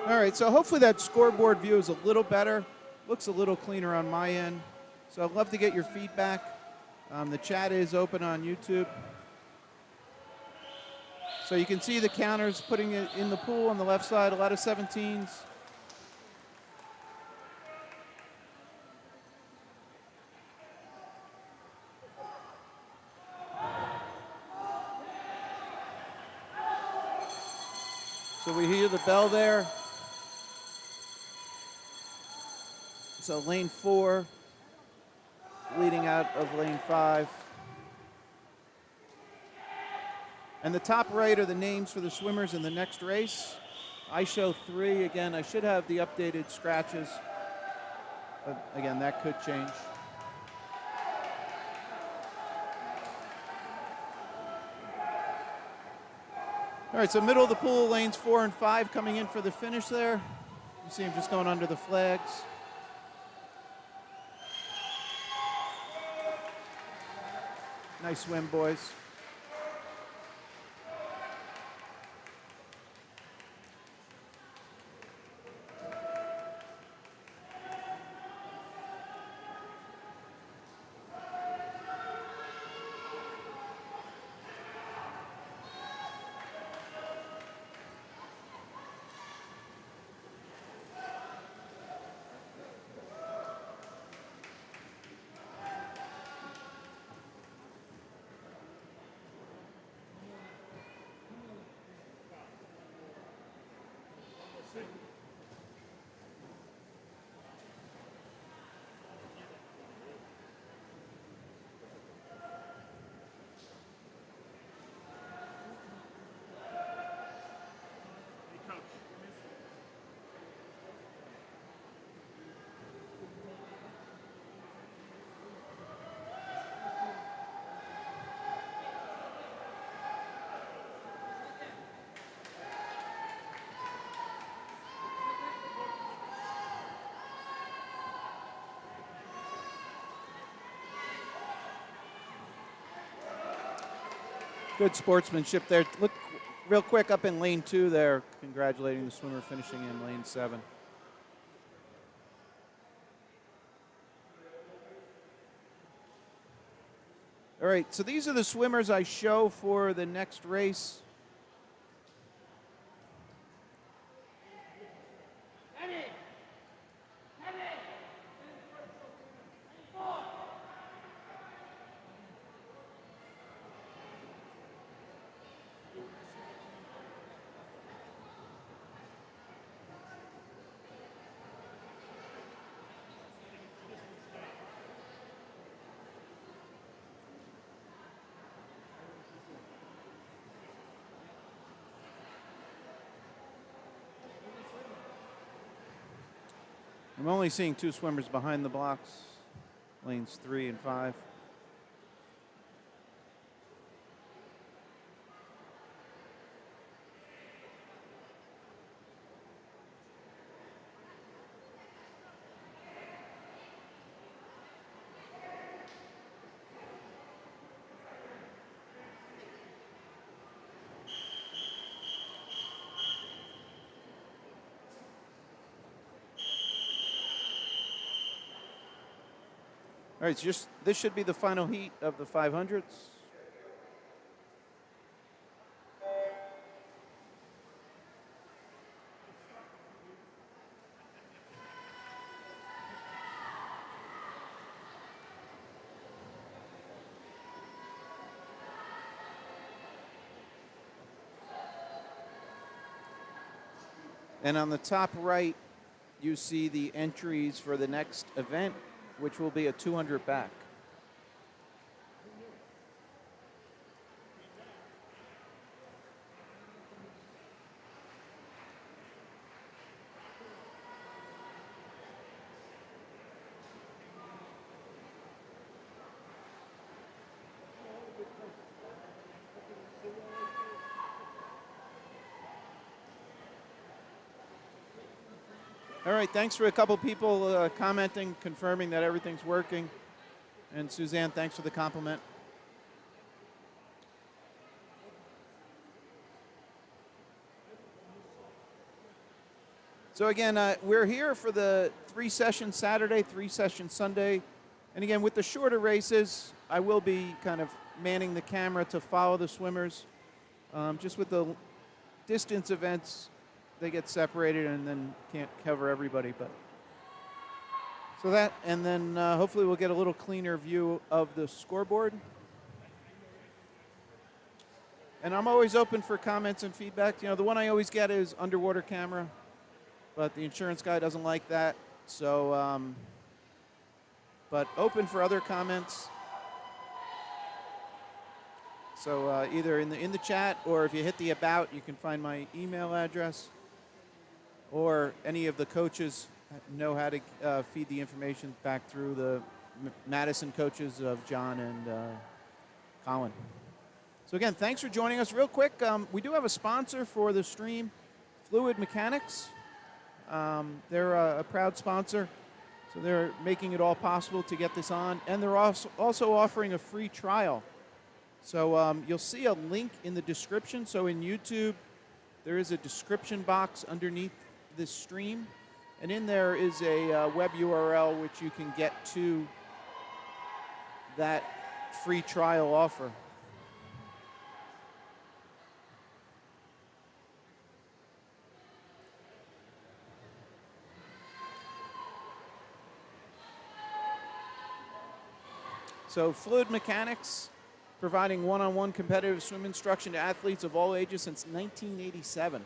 Speaker 2: All right, so hopefully that scoreboard view is a little better. Looks a little cleaner on my end. So I'd love to get your feedback. The chat is open on YouTube. So you can see the counters putting it in the pool on the left side, a lot of 17s. So we hear the bell there. So lane 4 leading out of lane 5. And the top right are the names for the swimmers in the next race. I show 3. Again, I should have the updated scratches. But again, that could change. All right, so middle of the pool, lanes 4 and 5 coming in for the finish there. You see them just going under the flags. Nice swim, boys. Good sportsmanship there. Look real quick up in lane 2 there, congratulating the swimmer finishing in lane 7. All right, so these are the swimmers I show for the next race. I'm only seeing 2 swimmers behind the blocks, lanes 3 and 5. All right, this should be the final heat of the 500s. And on the top right, you see the entries for the next event, which will be a 200 back. All right, thanks for a couple people commenting, confirming that everything's working. And Suzanne, thanks for the compliment. So again, we're here for the 3-session Saturday, 3-session Sunday. And again, with the shorter races, I will be kind of manning the camera to follow the swimmers. Just with the distance events, they get separated and then can't cover everybody. But so that, and then hopefully we'll get a little cleaner view of the scoreboard. And I'm always open for comments and feedback. You know, the one I always get is underwater camera, but the insurance guy doesn't like that. So, but open for other comments. So either in the chat, or if you hit the about, you can find my email address, or any of the coaches know how to feed the information back through the Madison coaches of John and Colin. So again, thanks for joining us. Real quick, we do have a sponsor for the stream, Fluid Mechanics. They're a proud sponsor, so they're making it all possible to get this on, and they're also offering a free trial. So you'll see a link in the description. So in YouTube, there is a description box underneath this stream, and in there is a web URL which you can get to that free trial offer. So Fluid Mechanics, providing one-on-one competitive swim instruction to athletes of all ages since 1987.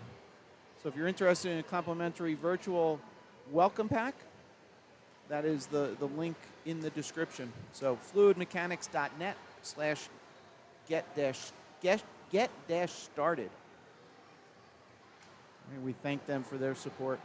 Speaker 2: So if you're interested in a complimentary virtual welcome pack, that is the link in the description. So fluidmechanics.net/get-started. And we thank them for their support.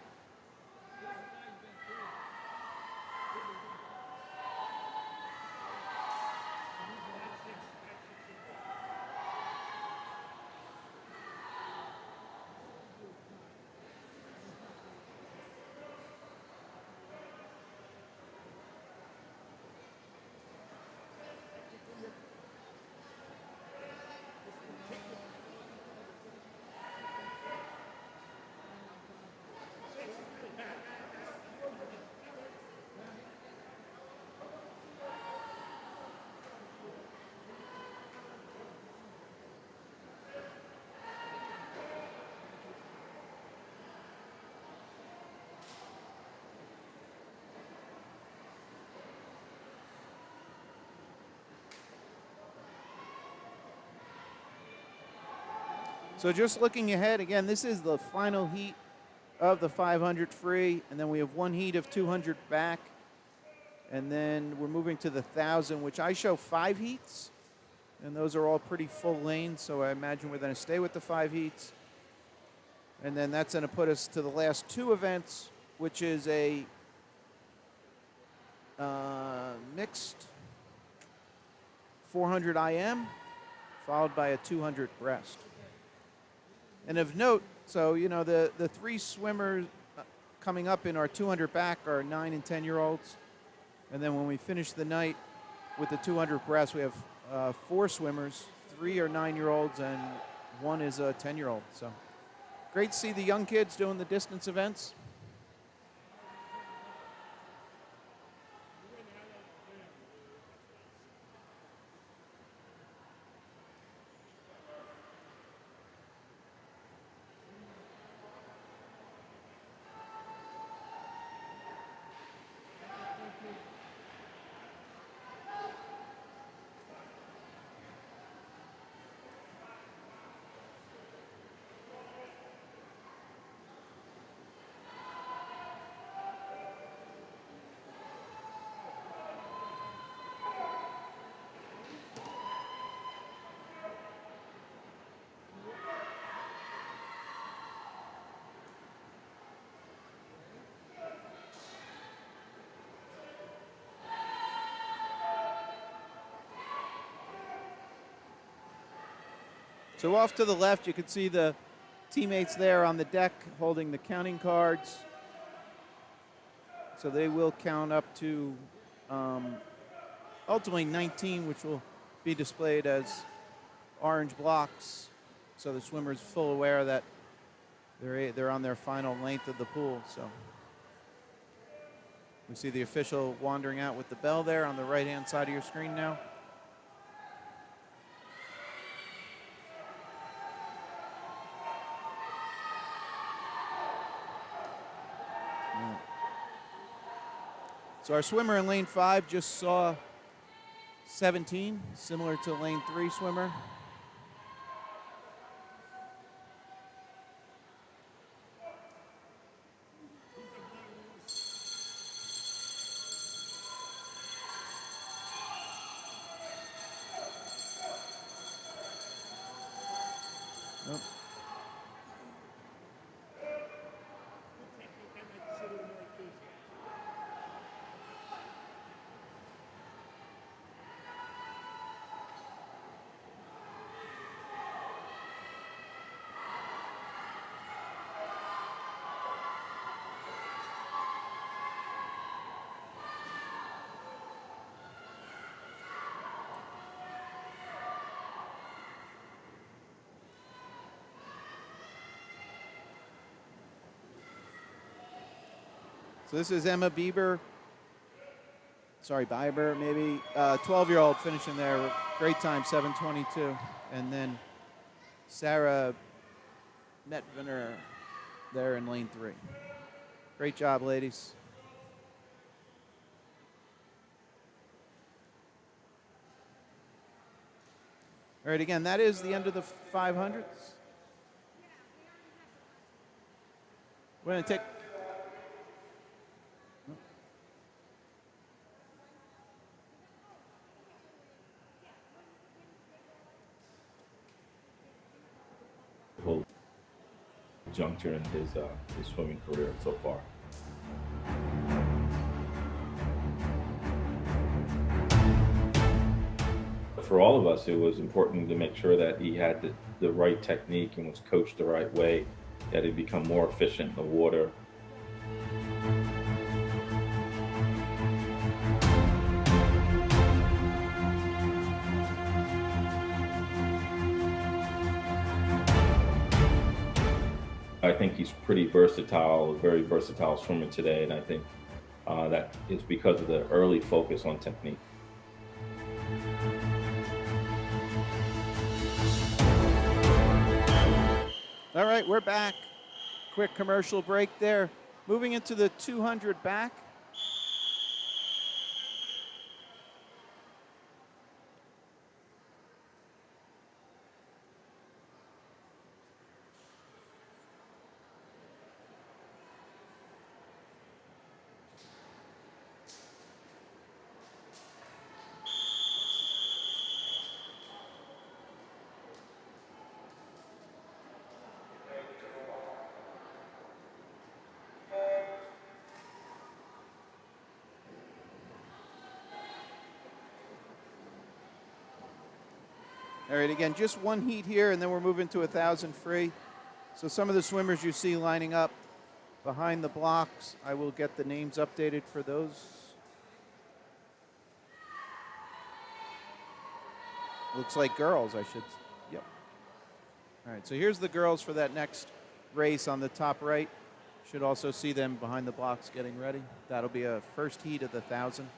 Speaker 2: So just looking ahead, again, this is the final heat of the 500 free, and then we have one heat of 200 back, and then we're moving to the 1,000, which I show 5 heats, and those are all pretty full lanes, so I imagine we're going to stay with the 5 heats. And then that's going to put us to the last 2 events, which is a mixed 400 IM, followed by a 200 breast. And of note, so, you know, the 3 swimmers coming up in our 200 back are 9 and 10-year-olds. And then when we finish the night with the 200 breast, we have 4 swimmers. 3 are 9-year-olds and 1 is a 10-year-old. So great to see the young kids doing the distance events. So off to the left, you can see the teammates there on the deck holding the counting cards. So they will count up to ultimately 19, which will be displayed as orange blocks. So the swimmer's full aware that They're on their final length of the pool, so we see the official wandering out with the bell there on the right-hand side of your screen now. So our swimmer in lane 5 just saw 17, similar to lane 3 swimmer. Nope. So this is Emma Bieber. Sorry, Bieber, maybe. 12-year-old finishing there. Great time, 7:22. And then Sarah Metviner there in lane 3. Great job, ladies. All right, again, that is the end of the 500s. We're going to take...
Speaker 1: Whole juncture in his swimming career so far. For all of us, it was important to make sure that he had the right technique and was coached the right way, that he'd become more efficient in the water. I think he's pretty versatile, a very versatile swimmer today, and I think that is because of the early focus on technique.
Speaker 2: All right, we're back. Quick commercial break there. Moving into the 200 back. All right, again, just one heat here, and then we're moving to 1,000 free. So some of the swimmers you see lining up behind the blocks, I will get the names updated for those. Looks like girls, I should, yep. All right, so here's the girls for that next race on the top right. Should also see them behind the blocks getting ready. That'll be a first heat of the 1,000.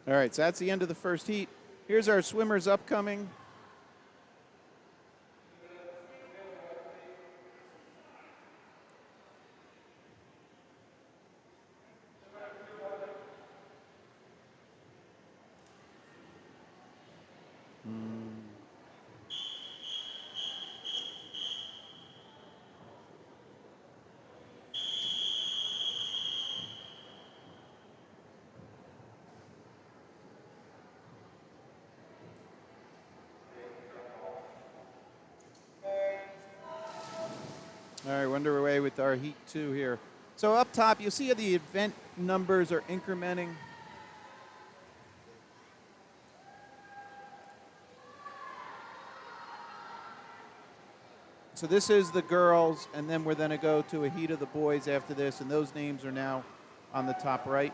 Speaker 2: All right, so that's the end of the first heat. Here's our swimmers upcoming. All right, we're underway with our heat 2 here. So up top, you'll see how the event numbers are incrementing. So this is the girls, and then we're going to go to a heat of the boys after this, and those names are now on the top right.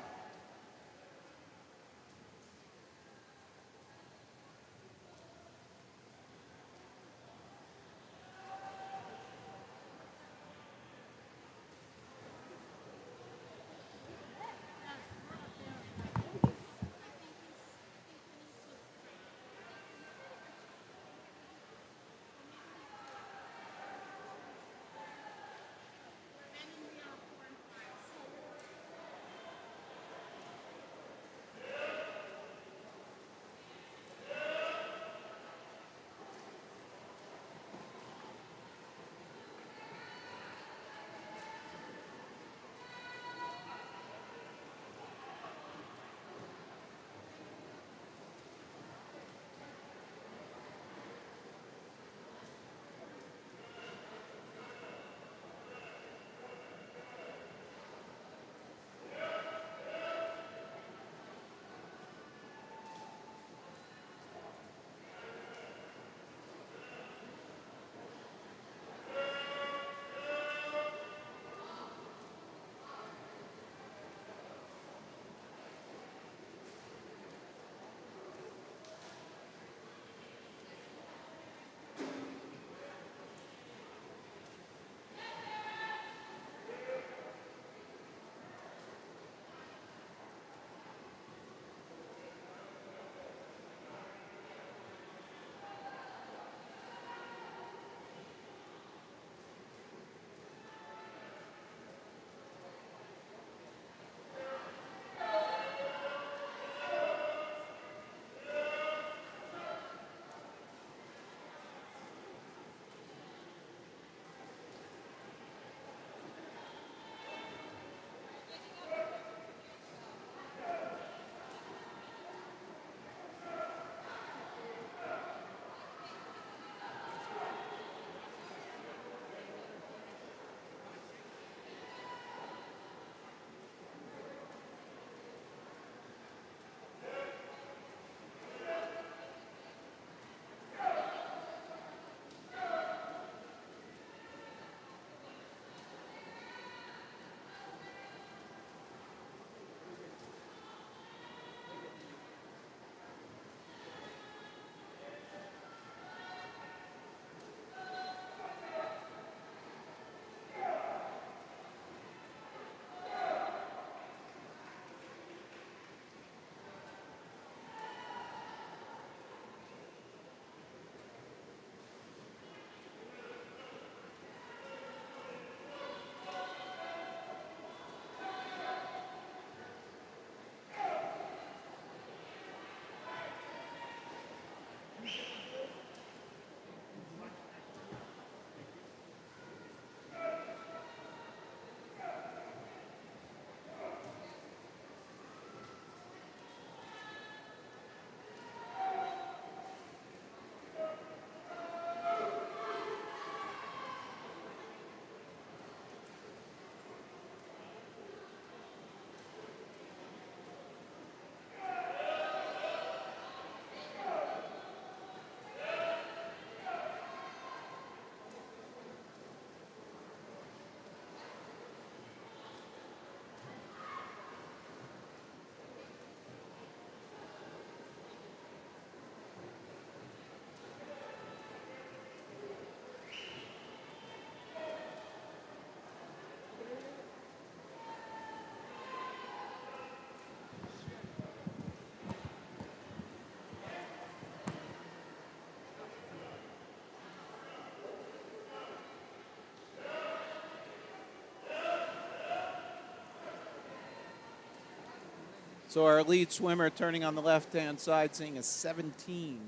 Speaker 2: So our lead swimmer turning on the left-hand side, seeing a 17.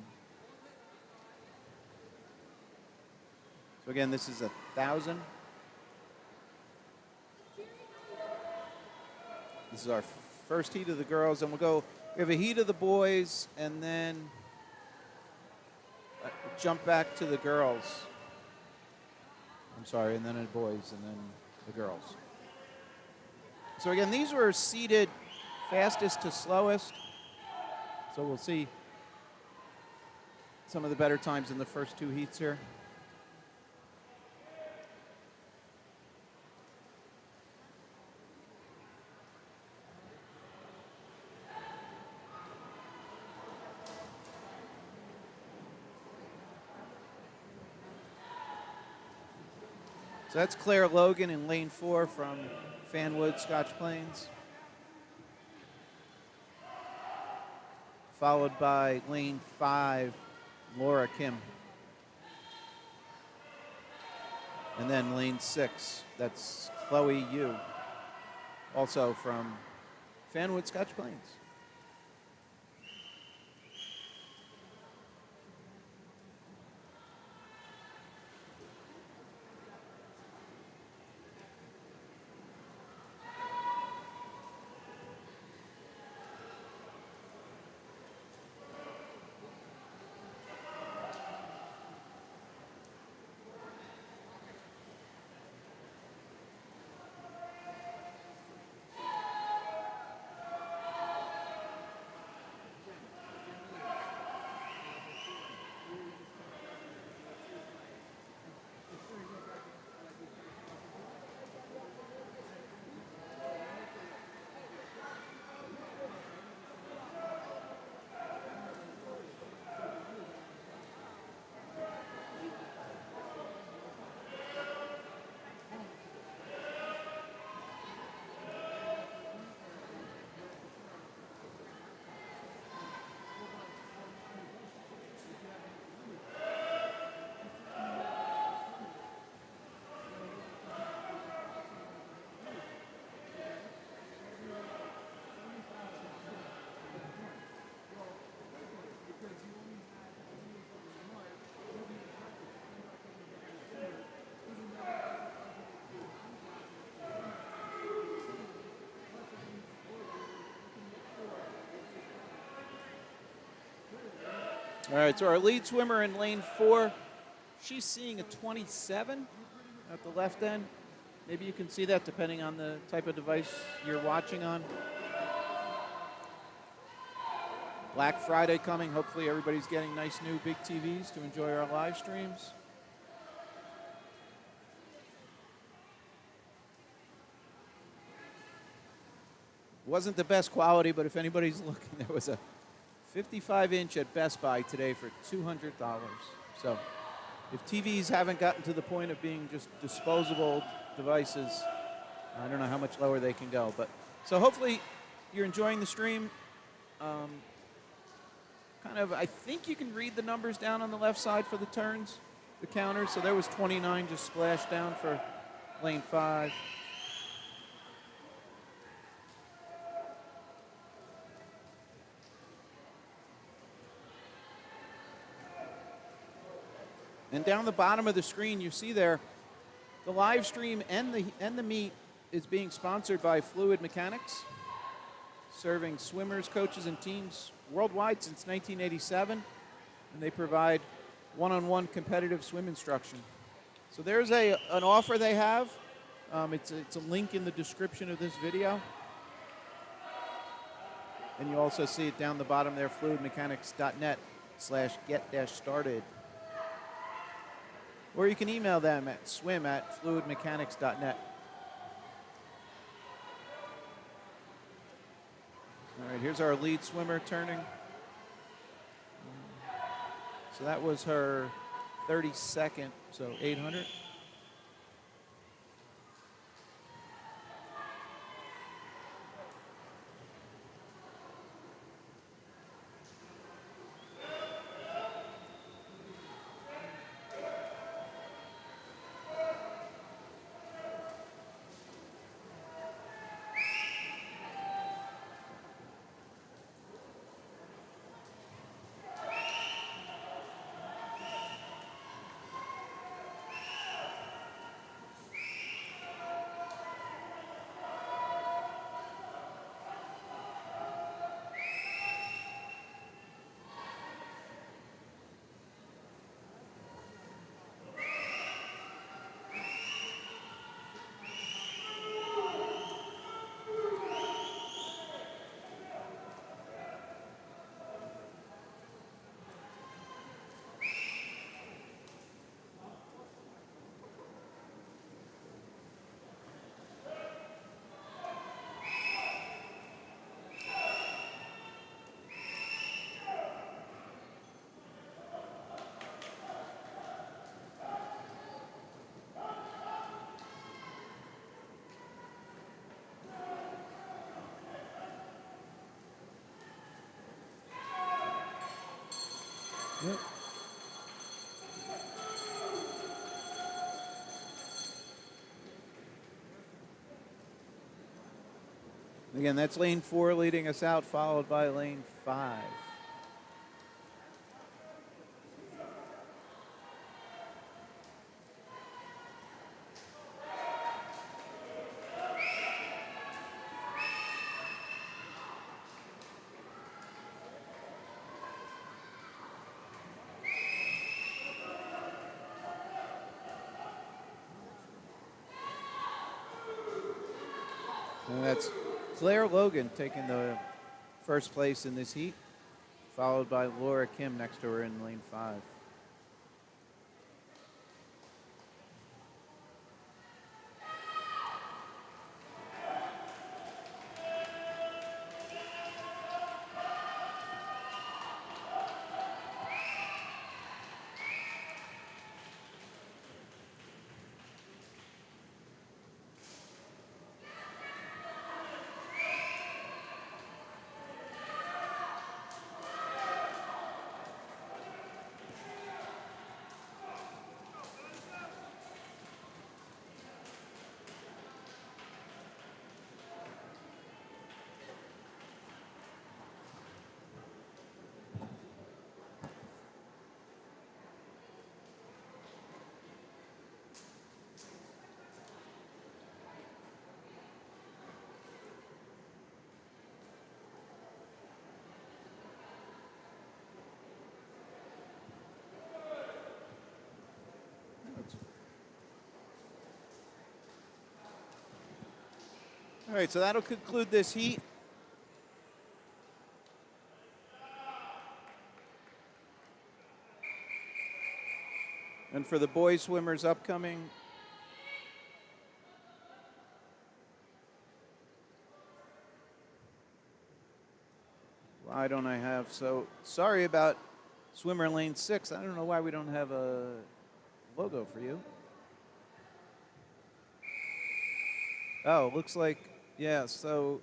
Speaker 2: So again, this is 1,000. This is our first heat of the girls, and we have a heat of the boys, and then jump back to the girls. I'm sorry, and then the boys, and then the girls. So again, these were seeded fastest to slowest. So we'll see some of the better times in the first two heats here. So that's Claire Logan in lane 4 from Fanwood, Scotch Plains. Followed by lane 5, Laura Kim. And then lane 6, that's Chloe Yu, also from Fanwood, Scotch Plains. All right, so our lead swimmer in lane 4, she's seeing a 27 at the left end. Maybe you can see that depending on the type of device you're watching on. Black Friday coming. Hopefully everybody's getting nice new big TVs to enjoy our live streams. Wasn't the best quality, but if anybody's looking, there was a 55-inch at Best Buy today for $200. So if TVs haven't gotten to the point of being just disposable devices, I don't know how much lower they can go. But so hopefully you're enjoying the stream. I think you can read the numbers down on the left side for the turns, the counters. So there was 29 just splashed down for lane 5. And down the bottom of the screen, you see there, the live stream and the meet is being sponsored by Fluid Mechanics, serving swimmers, coaches, and teams worldwide since 1987, and they provide one-on-one competitive swim instruction. So there's an offer they have. It's a link in the description of this video. And you also see it down the bottom there, fluidmechanics.net/get-started. Or you can email them at swim@fluidmechanics.net. All right, here's our lead swimmer turning. So that was her 32nd, so 800. Yep. Again, that's lane 4 leading us out, followed by lane 5. And that's Claire Logan taking the first place in this heat, followed by Laura Kim next to her in lane 5. All right, so that'll conclude this heat. And for the boys swimmers upcoming, why don't I have, so sorry about swimmer lane 6. I don't know why we don't have a logo for you. Oh, looks like, yeah, so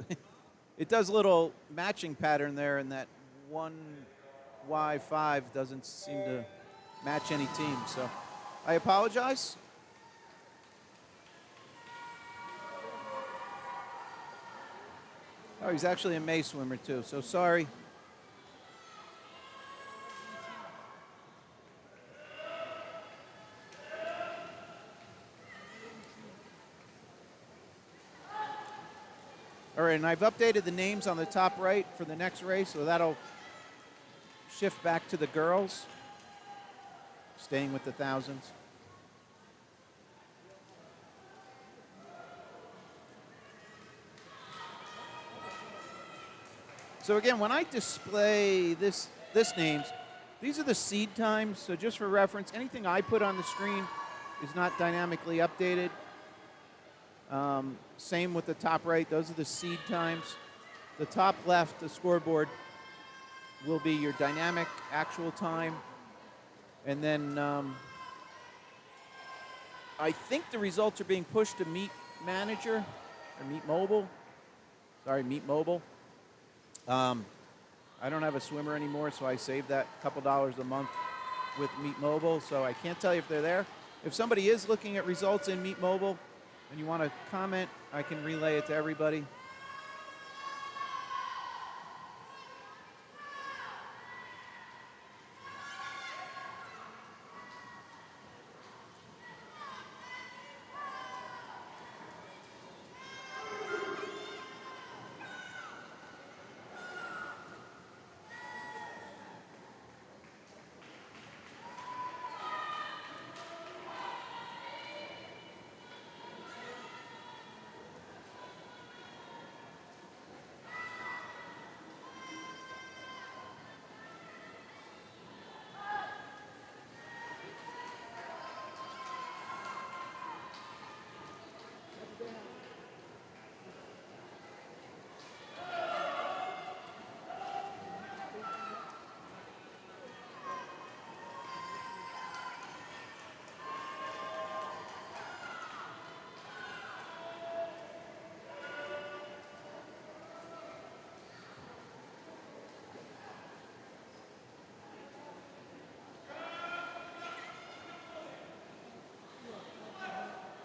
Speaker 2: it does a little matching pattern there, and that 1Y5 doesn't seem to match any team. So I apologize. Oh, he's actually a May swimmer too, so sorry. All right, and I've updated the names on the top right for the next race, so that'll shift back to the girls, staying with the thousands. So again, when I display this names, these are the seed times. So just for reference, anything I put on the screen is not dynamically updated. Same with the top right. Those are the seed times. The top left, the scoreboard, will be your dynamic actual time. And then I think the results are being pushed to Meet Manager or Meet Mobile. Sorry, Meet Mobile. I don't have a swimmer anymore, so I saved that couple dollars a month with Meet Mobile, so I can't tell you if they're there. If somebody is looking at results in Meet Mobile and you want to comment, I can relay it to everybody.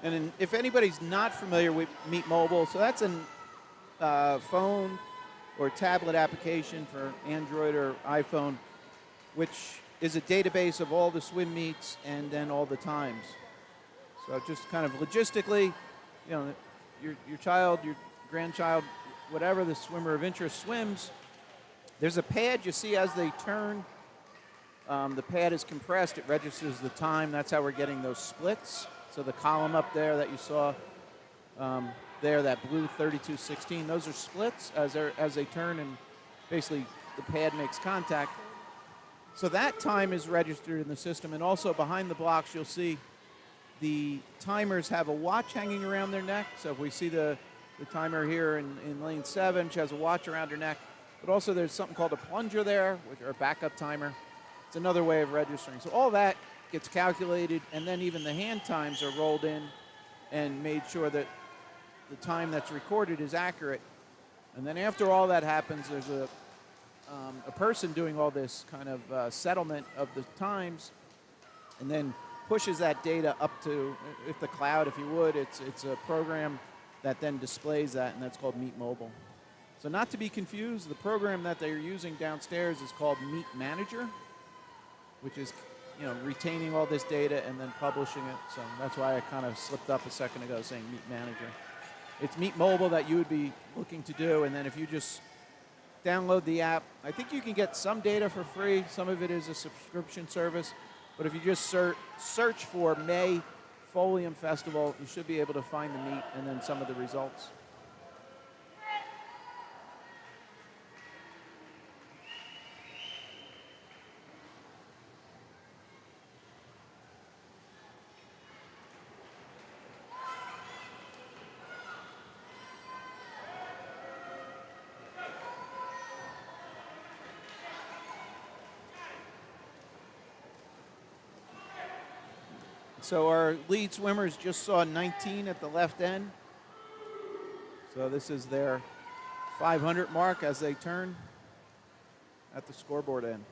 Speaker 2: if anybody's not familiar with Meet Mobile, so that's an phone or tablet application for Android or iPhone, which is a database of all the swim meets and then all the times. So just kind of logistically, your child, your grandchild, whatever the swimmer of interest swims, there's a pad you see as they turn. The pad is compressed. It registers the time. That's how we're getting those splits. So the column up there that you saw there, that blue 3216, those are splits as they turn, and basically the pad makes contact. So that time is registered in the system. And also behind the blocks, you'll see the timers have a watch hanging around their neck. So if we see the timer here in lane 7, she has a watch around her neck. But also there's something called a plunger there, which are a backup timer. It's another way of registering. So all that gets calculated, and then even the hand times are rolled in and made sure that the time that's recorded is accurate. And then after all that happens, there's a person doing all this kind of settlement of the times, and then pushes that data up to, if the cloud, if you would, it's a program that then displays that, and that's called Meet Mobile. So not to be confused, the program that they're using downstairs is called Meet Manager, which is retaining all this data and then publishing it. So that's why I kind of slipped up a second ago saying Meet Manager. It's Meet Mobile that you would be looking to do, and then if you just download the app, I think you can get some data for free. Some of it is a subscription service. But if you just search for May Folium Festival, you should be able to find the meet and then some of the results. So our lead swimmers just saw 19 at the left end. So this is their 500 mark as they turn at the scoreboard end.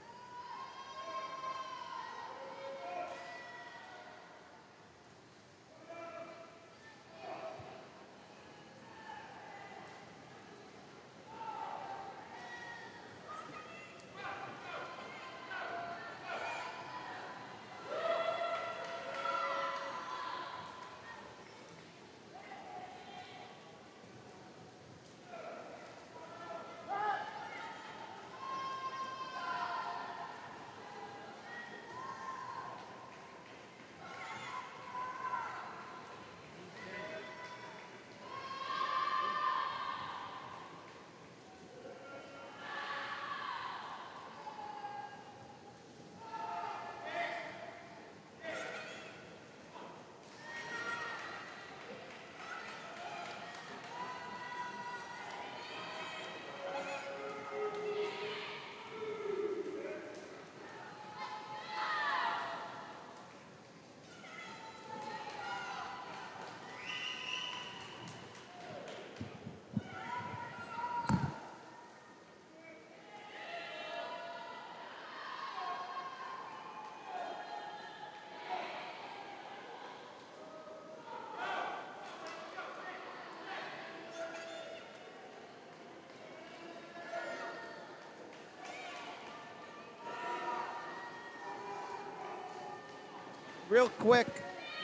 Speaker 2: Real quick,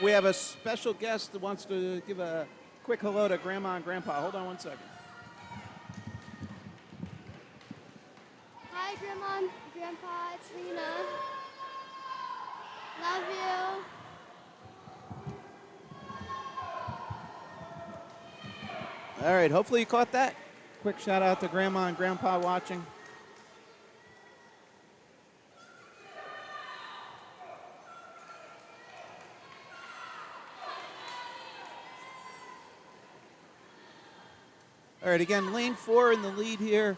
Speaker 2: we have a special guest that wants to give a quick hello to Grandma and Grandpa. Hold on one second.
Speaker 4: Hi, Grandma and Grandpa. It's Lena. Love you.
Speaker 2: All right, hopefully you caught that. Quick shout out to Grandma and Grandpa watching. All right, again, lane 4 in the lead here.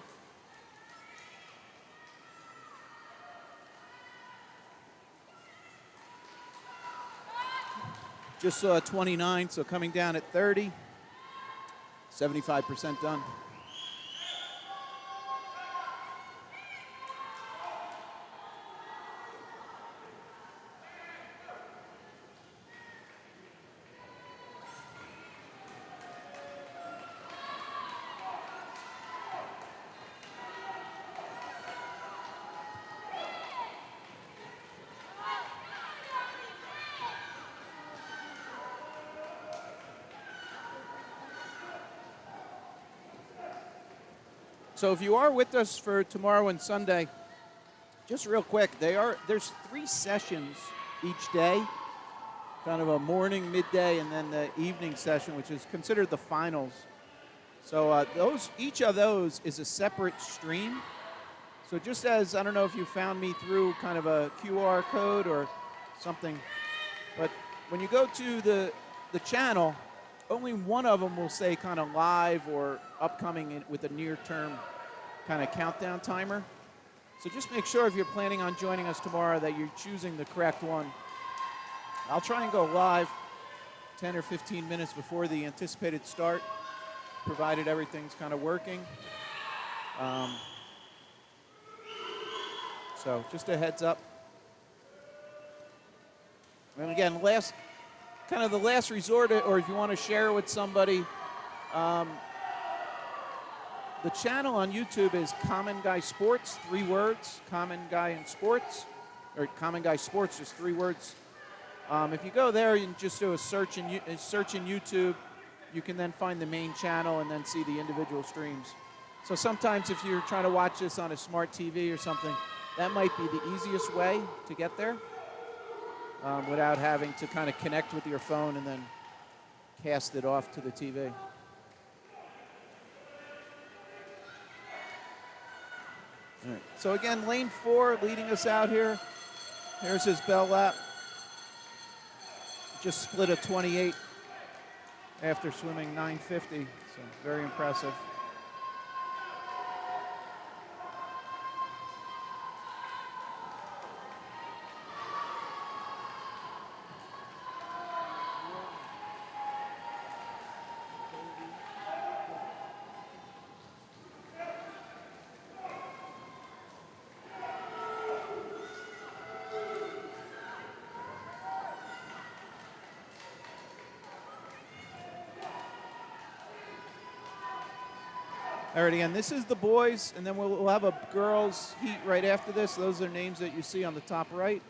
Speaker 2: Just saw a 29, so coming down at 30. 75% done. So if you are with us for tomorrow and Sunday, just real quick, there's 3 sessions each day, kind of a morning, midday, and then the evening session, which is considered the finals. So each of those is a separate stream. So just as, I don't know if you found me through kind of a QR code or something, but when you go to the channel, only one of them will say kind of live or upcoming with a near-term kind of countdown timer. So just make sure if you're planning on joining us tomorrow that you're choosing the correct one. I'll try and go live 10 or 15 minutes before the anticipated start, provided everything's kind of working. So just a heads up. And again, the last resort, or if you want to share with somebody, the channel on YouTube is Common Guy Sports, 3 words, Common Guy in Sports, or Common Guy Sports, just 3 words. If you go there and just do a search in YouTube, you can then find the main channel and then see the individual streams. So sometimes if you're trying to watch this on a smart TV or something, that might be the easiest way to get there without having to kind of connect with your phone and then cast it off to the TV. All right. So again, lane 4 leading us out here. Here's his bell lap. Just split a 28 after swimming 950, so very impressive. All right, again, this is the boys, and then we'll have a girls' heat right after this. Those are names that you see on the top right.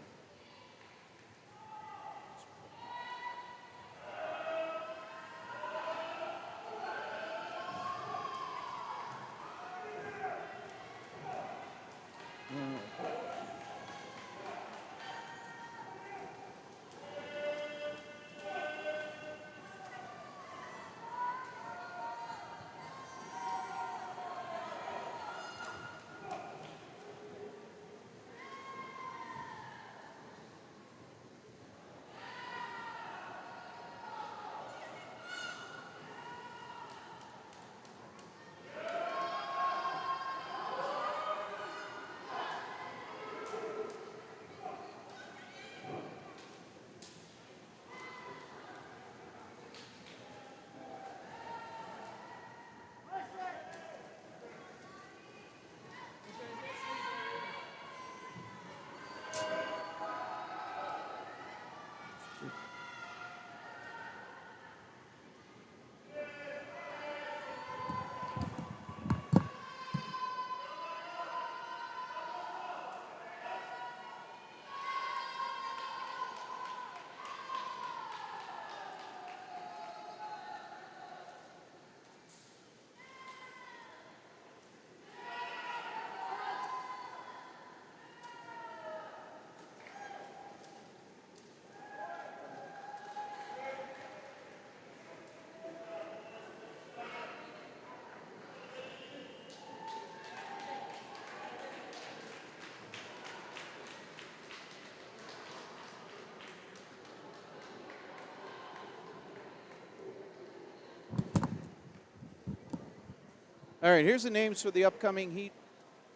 Speaker 2: All right, here's the names for the upcoming heat.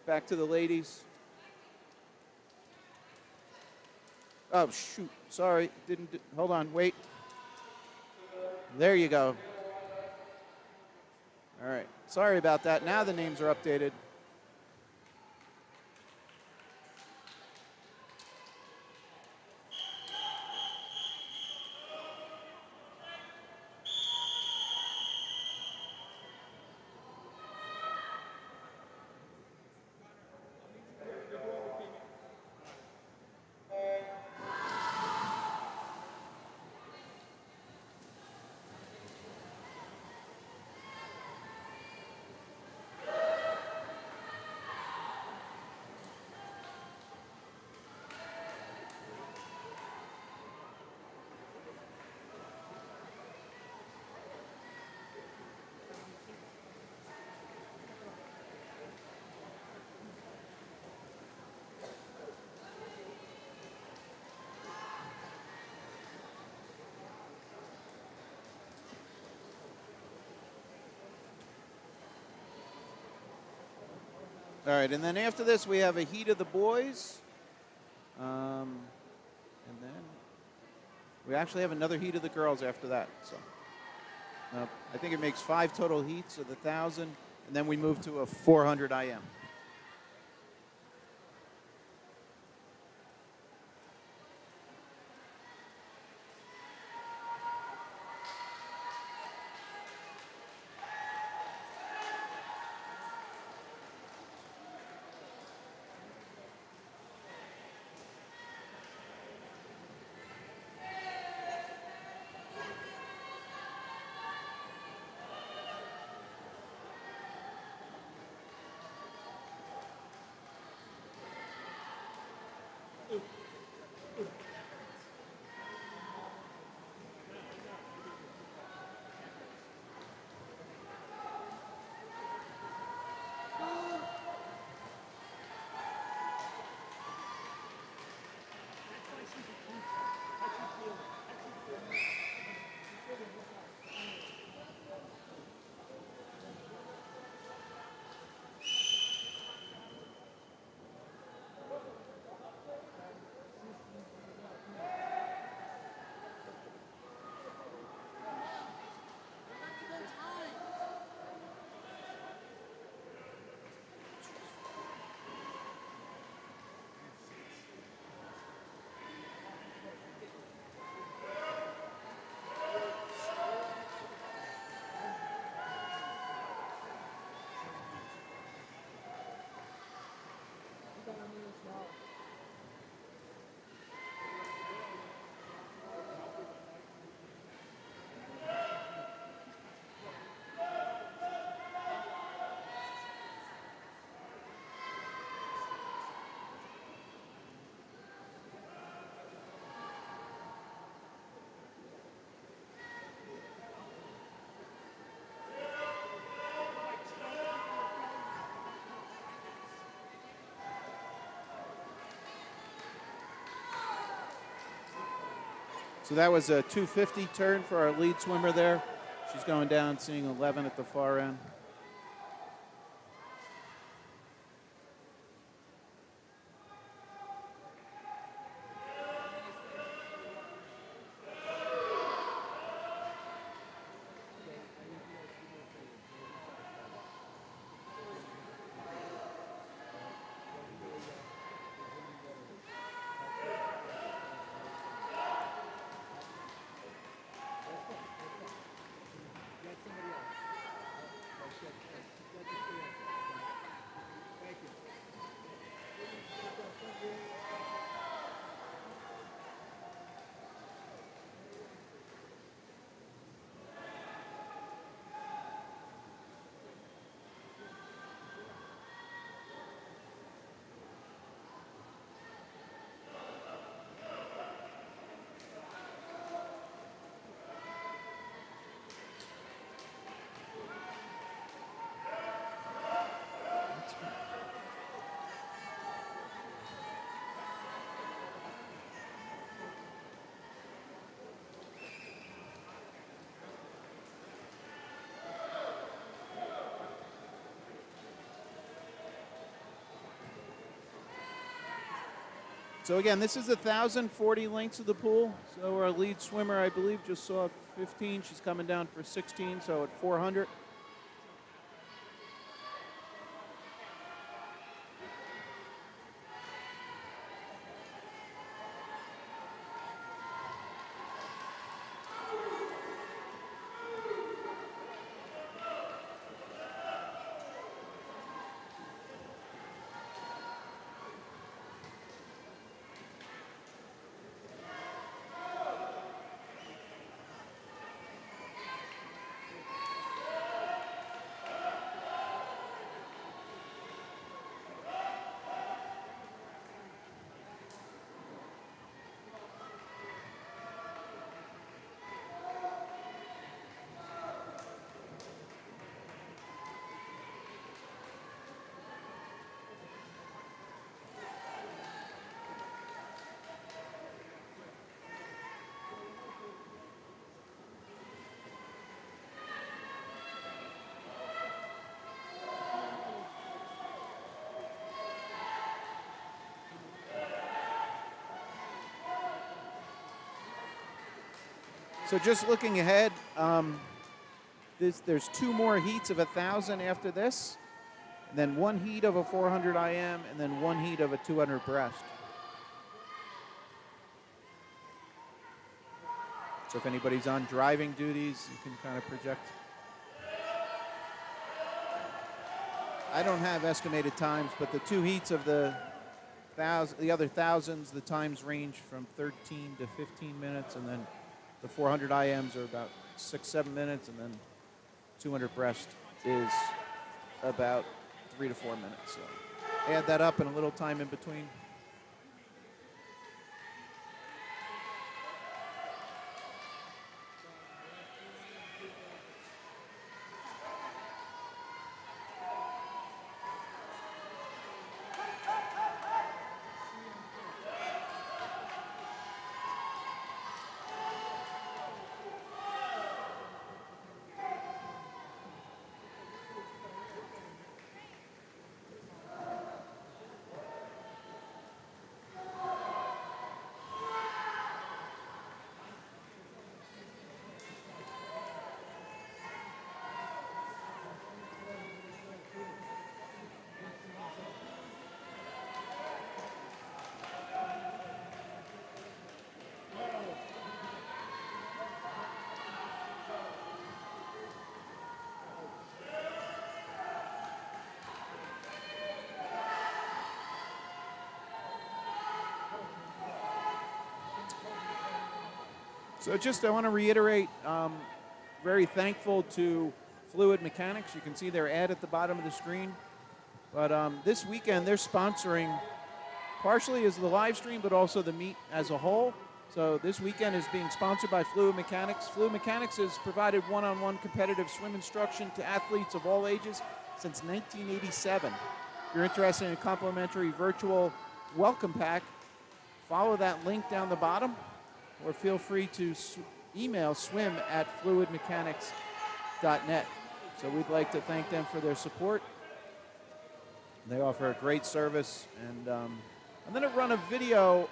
Speaker 2: Back to the ladies. Oh, shoot. Sorry. Hold on. Wait. There you go. All right. Sorry about that. Now the names are updated. All right, and then after this, we have a heat of the boys. And then we actually have another heat of the girls after that. So I think it makes 5 total heats of the 1,000, and then we move to a 400 IM. So that was a 250 turn for our lead swimmer there. She's going down, seeing 11 at the far end. So again, this is 1,040 lengths of the pool. So our lead swimmer, I believe, just saw 15. She's coming down for 16, so at 400. So just looking ahead, there's 2 more heats of 1,000 after this, and then 1 heat of a 400 IM, and then 1 heat of a 200 breast. So if anybody's on driving duties, you can kind of project. I don't have estimated times, but the 2 heats of the other thousands, the times range from 13 to 15 minutes, and then the 400 IMs are about 6-7 minutes, and then 200 breast is about 3 to 4 minutes. So add that up and a little time in between. So just I want to reiterate, very thankful to Fluid Mechanics. You can see their ad at the bottom of the screen. But this weekend they're sponsoring, partially as the live stream, but also the meet as a whole. So this weekend is being sponsored by Fluid Mechanics. Fluid Mechanics has provided one-on-one competitive swim instruction to athletes of all ages since 1987. If you're interested in a complimentary virtual welcome pack, follow that link down the bottom, or feel free to email swim@fluidmechanics.net. So we'd like to thank them for their support. They offer a great service, and I'm going to run a video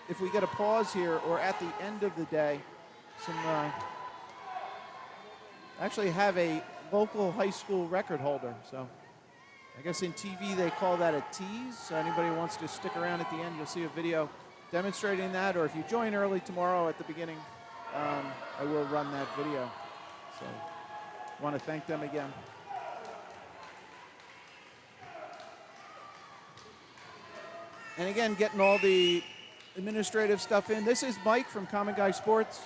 Speaker 2: if we get a pause here or at the end of the day. Actually have a local high school record holder. So I guess in TV they call that a tease. So anybody who wants to stick around at the end, you'll see a video demonstrating that, or if you join early tomorrow at the beginning, I will run that video. So I want to thank them again. And again, getting all the administrative stuff in. This is Mike from Common Guy Sports.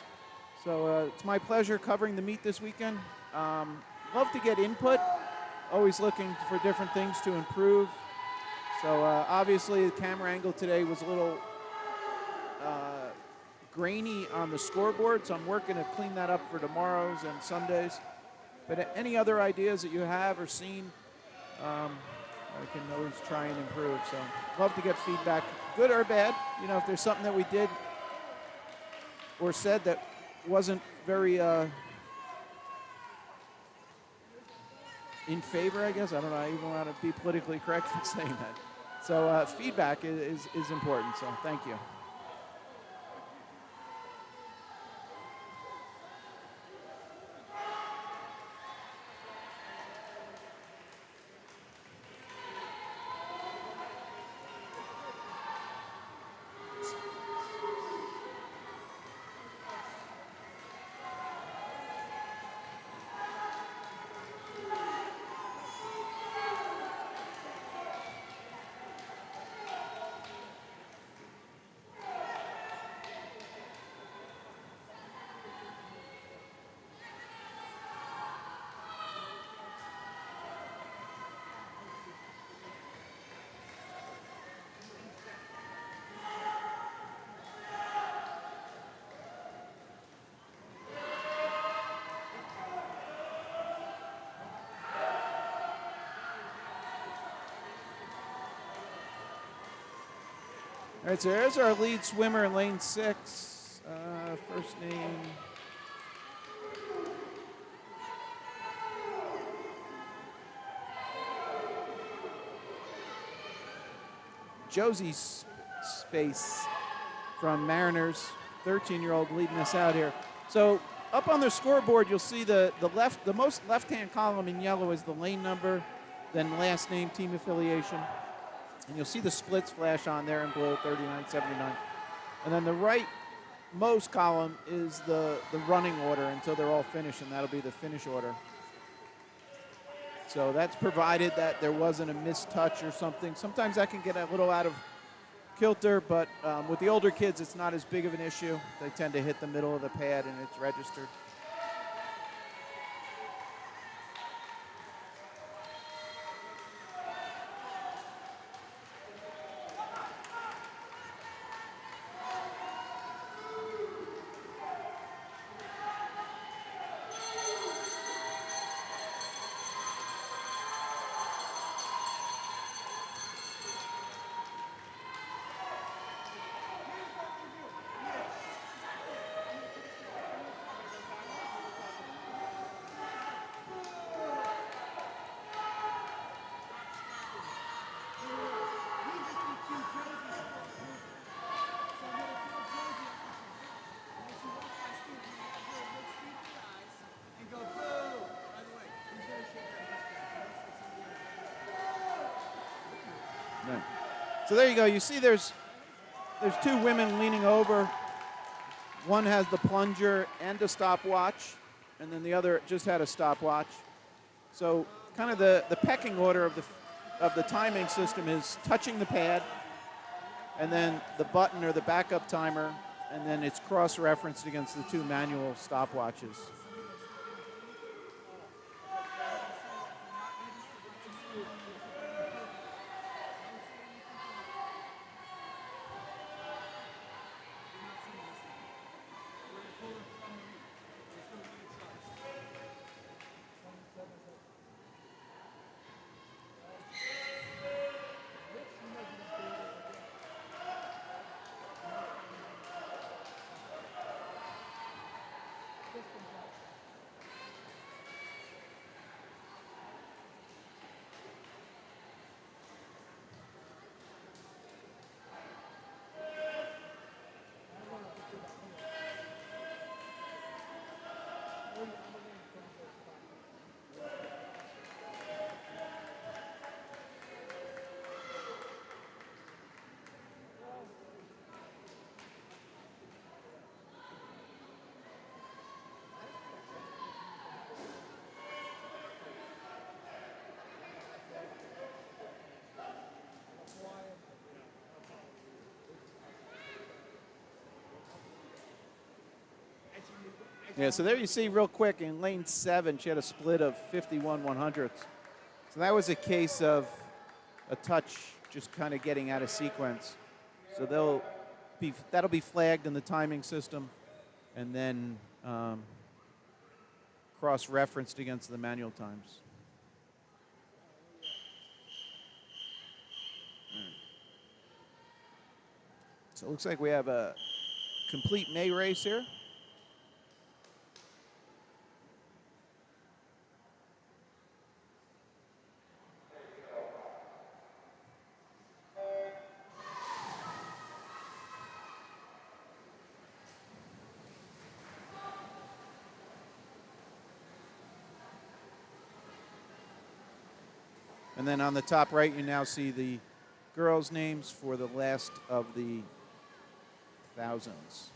Speaker 2: So it's my pleasure covering the meet this weekend. Love to get input. Always looking for different things to improve. So obviously the camera angle today was a little grainy on the scoreboard, so I'm working to clean that up for tomorrow's and Sundays. But any other ideas that you have or seen, I can always try and improve. So love to get feedback, good or bad. You know, if there's something that we did or said that wasn't very in favor, I guess. I don't know. I even want to be politically correct in saying that. So feedback is important. So thank you. All right, so there's our lead swimmer in lane 6. First name. Josie Space from Mariners, 13-year-old leading us out here. So up on the scoreboard, you'll see the most left-hand column in yellow is the lane number, then last name, team affiliation, and you'll see the splits flash on there in blue, 39, 79. And then the rightmost column is the running order until they're all finished, and that'll be the finish order. So that's provided that there wasn't a missed touch or something. Sometimes that can get a little out of kilter, but with the older kids, it's not as big of an issue. They tend to hit the middle of the pad, and it's registered. So there you go. You see there's two women leaning over. One has the plunger and a stopwatch, and then the other just had a stopwatch. So kind of the pecking order of the timing system is touching the pad, and then the button or the backup timer, and then it's cross-referenced against the two manual stopwatches. Yeah, so there you see real quick in lane 7, she had a split of 51 100ths. So that was a case of a touch just kind of getting out of sequence. So that'll be flagged in the timing system and then cross-referenced against the manual times. So it looks like we have a complete May race here. And then on the top right, you now see the girls' names for the last of the thousands.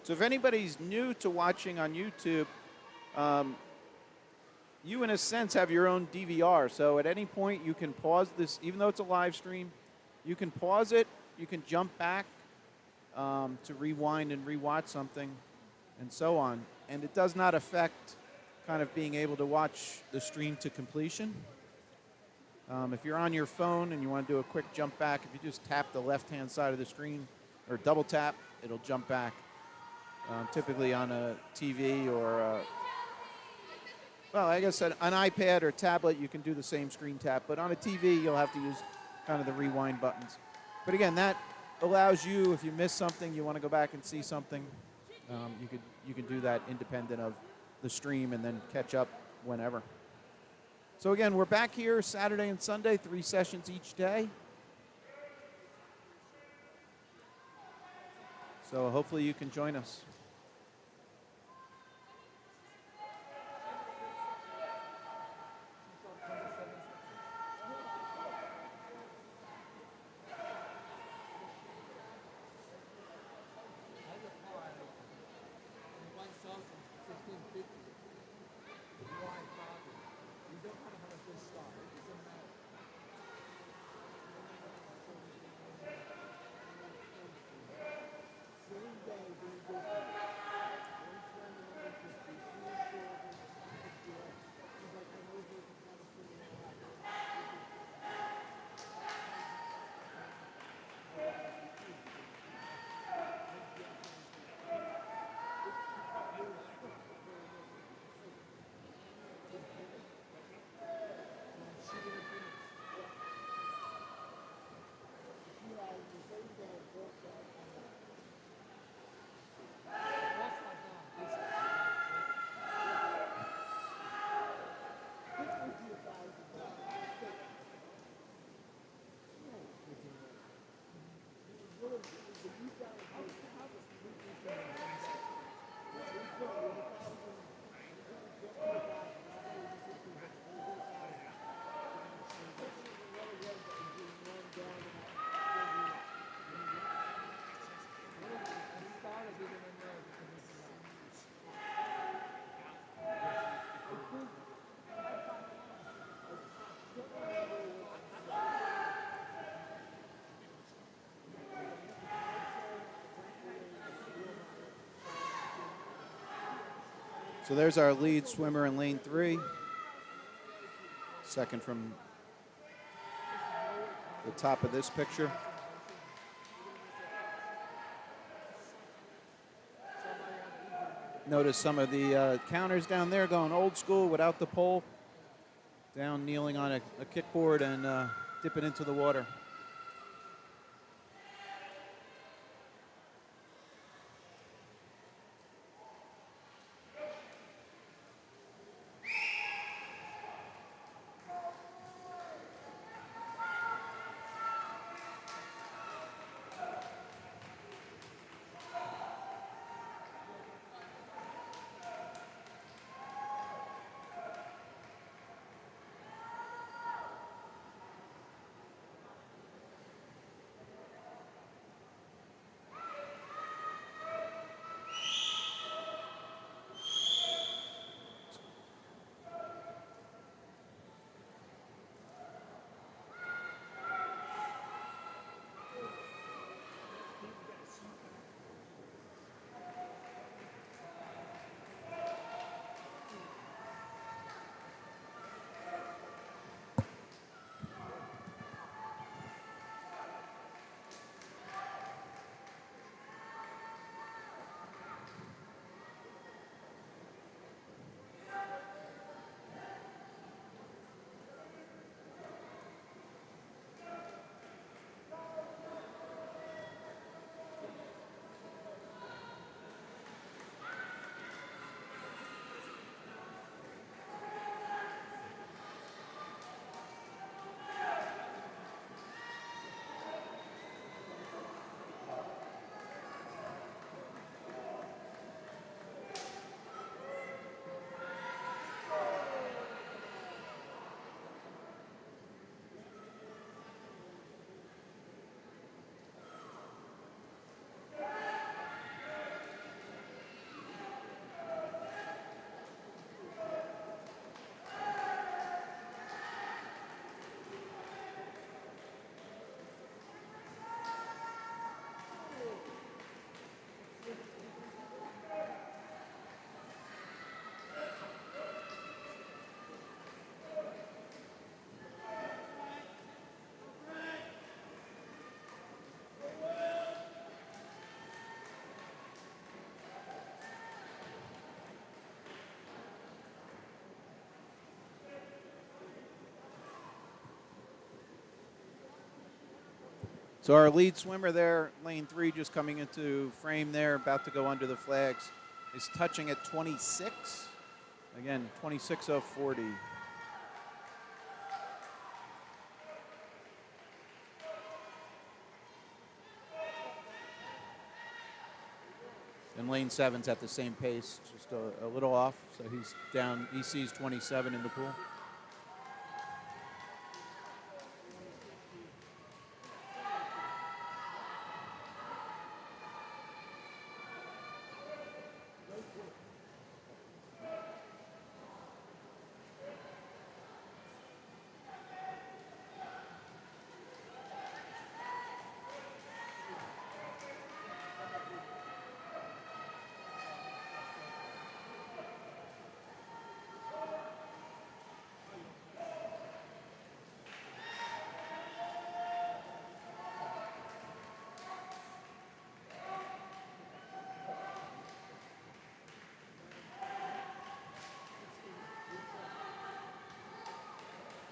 Speaker 2: So if anybody's new to watching on YouTube, you in a sense have your own DVR. So at any point you can pause this, even though it's a live stream, you can pause it, you can jump back to rewind and rewatch something, and so on. And it does not affect kind of being able to watch the stream to completion. If you're on your phone and you want to do a quick jump back, if you just tap the left-hand side of the screen or double tap, it'll jump back. Typically on a TV or, well, I guess an iPad or tablet, you can do the same screen tap. But on a TV, you'll have to use kind of the rewind buttons. But again, that allows you, if you miss something, you want to go back and see something, you can do that independent of the stream and then catch up whenever. So again, we're back here Saturday and Sunday, 3 sessions each day. So hopefully you can join us. So there's our lead swimmer in lane 3. Second from the top of this picture. Notice some of the counters down there going old school without the pole. Down kneeling on a kickboard and dipping into the water. So our lead swimmer there, lane 3, just coming into frame there, about to go under the flags, is touching at 26. Again, 26:040. And lane 7's at the same pace, just a little off. So he's down, he sees 27 in the pool.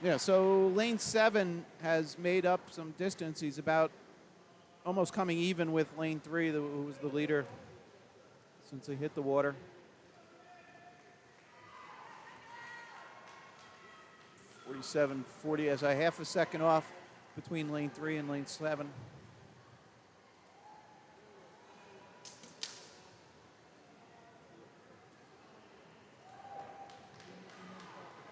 Speaker 2: Yeah, so lane 7 has made up some distance. He's about almost coming even with lane 3, who was the leader since he hit the water. 47:40 as a half a second off between lane 3 and lane 7.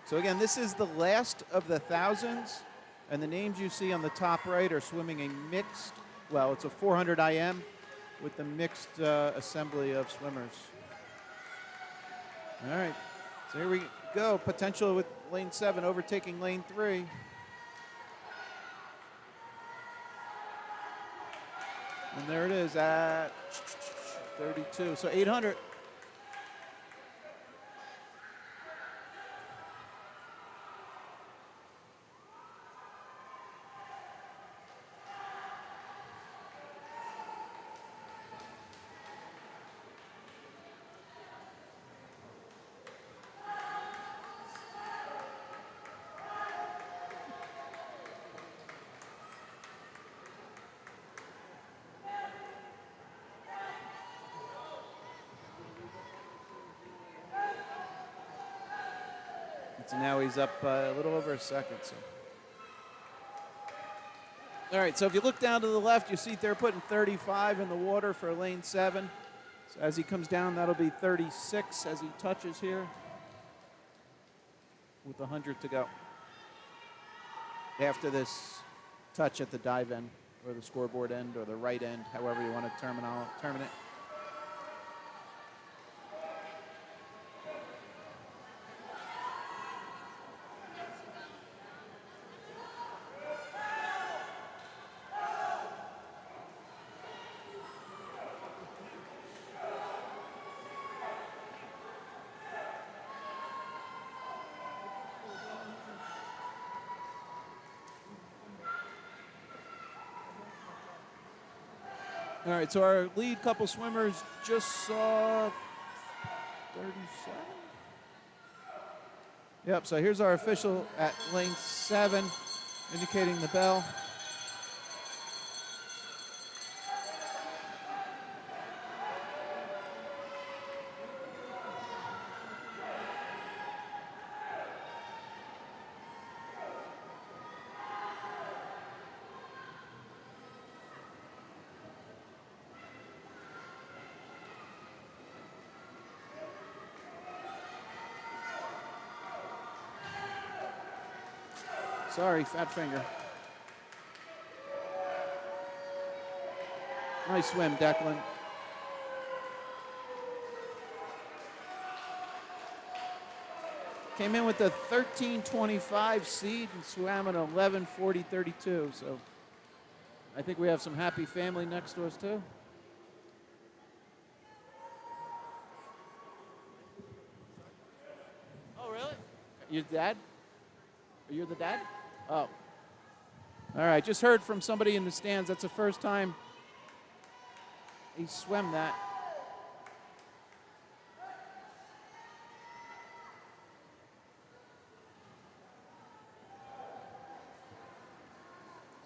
Speaker 2: So again, this is the last of the thousands, and the names you see on the top right are swimming a mixed, well, it's a 400 IM with the mixed assembly of swimmers. All right, so here we go. Potential with lane 7 overtaking lane 3. And there it is at 32, so 800. So now he's up a little over a second. So. All right, so if you look down to the left, you see they're putting 35 in the water for lane 7. So as he comes down, that'll be 36 as he touches here with 100 to go. After this touch at the dive end or the scoreboard end or the right end, however you want to term it. All right, so our lead couple swimmers just saw 37. Yep, so here's our official at lane 7, indicating the bell. Sorry, fat finger. Nice swim, Declan. Came in with a 13:25 seed and swam at 11:40:32. So I think we have some happy family next to us too. Oh, really? Your dad? Are you the dad? Oh. All right, just heard from somebody in the stands. That's the first time he swam that.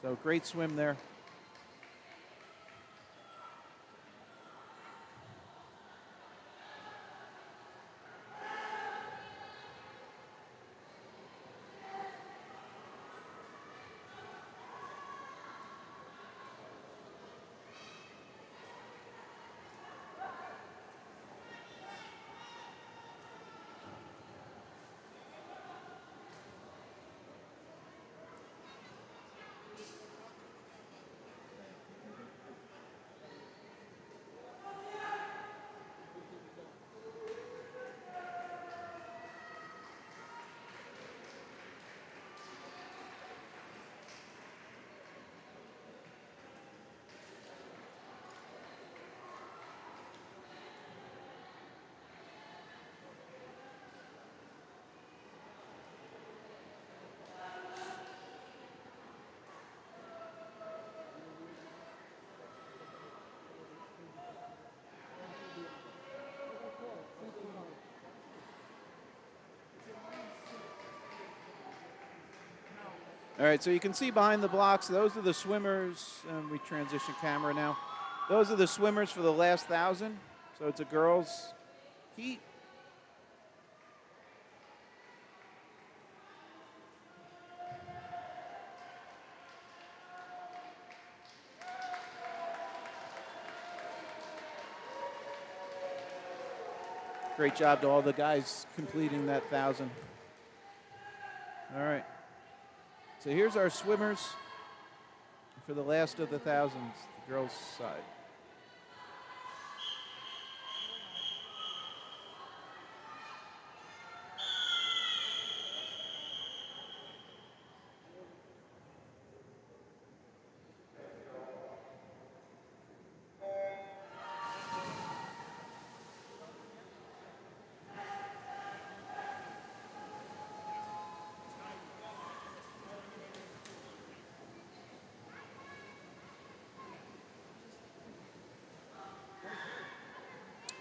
Speaker 2: So great swim there. All right, so you can see behind the blocks, those are the swimmers, and we transition camera now. Those are the swimmers for the last 1,000. So it's a girls' heat. Great job to all the guys completing that 1,000. All right. So here's our swimmers for the last of the 1,000s, the girls' side.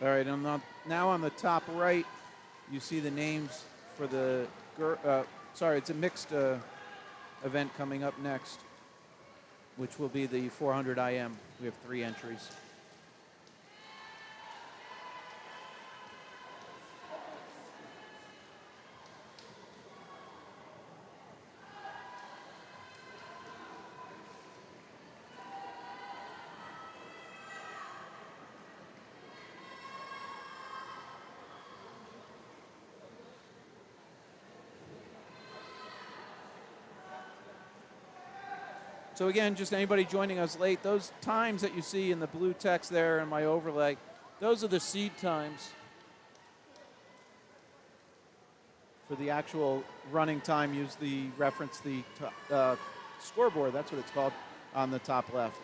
Speaker 2: All right, now on the top right, you see the names for the it's a mixed event coming up next, which will be the 400 IM. We have 3 entries. So again, just anybody joining us late, those times that you see in the blue text there in my overlay, those are the seed times for the actual running time. Use the reference the scoreboard, that's what it's called, on the top left.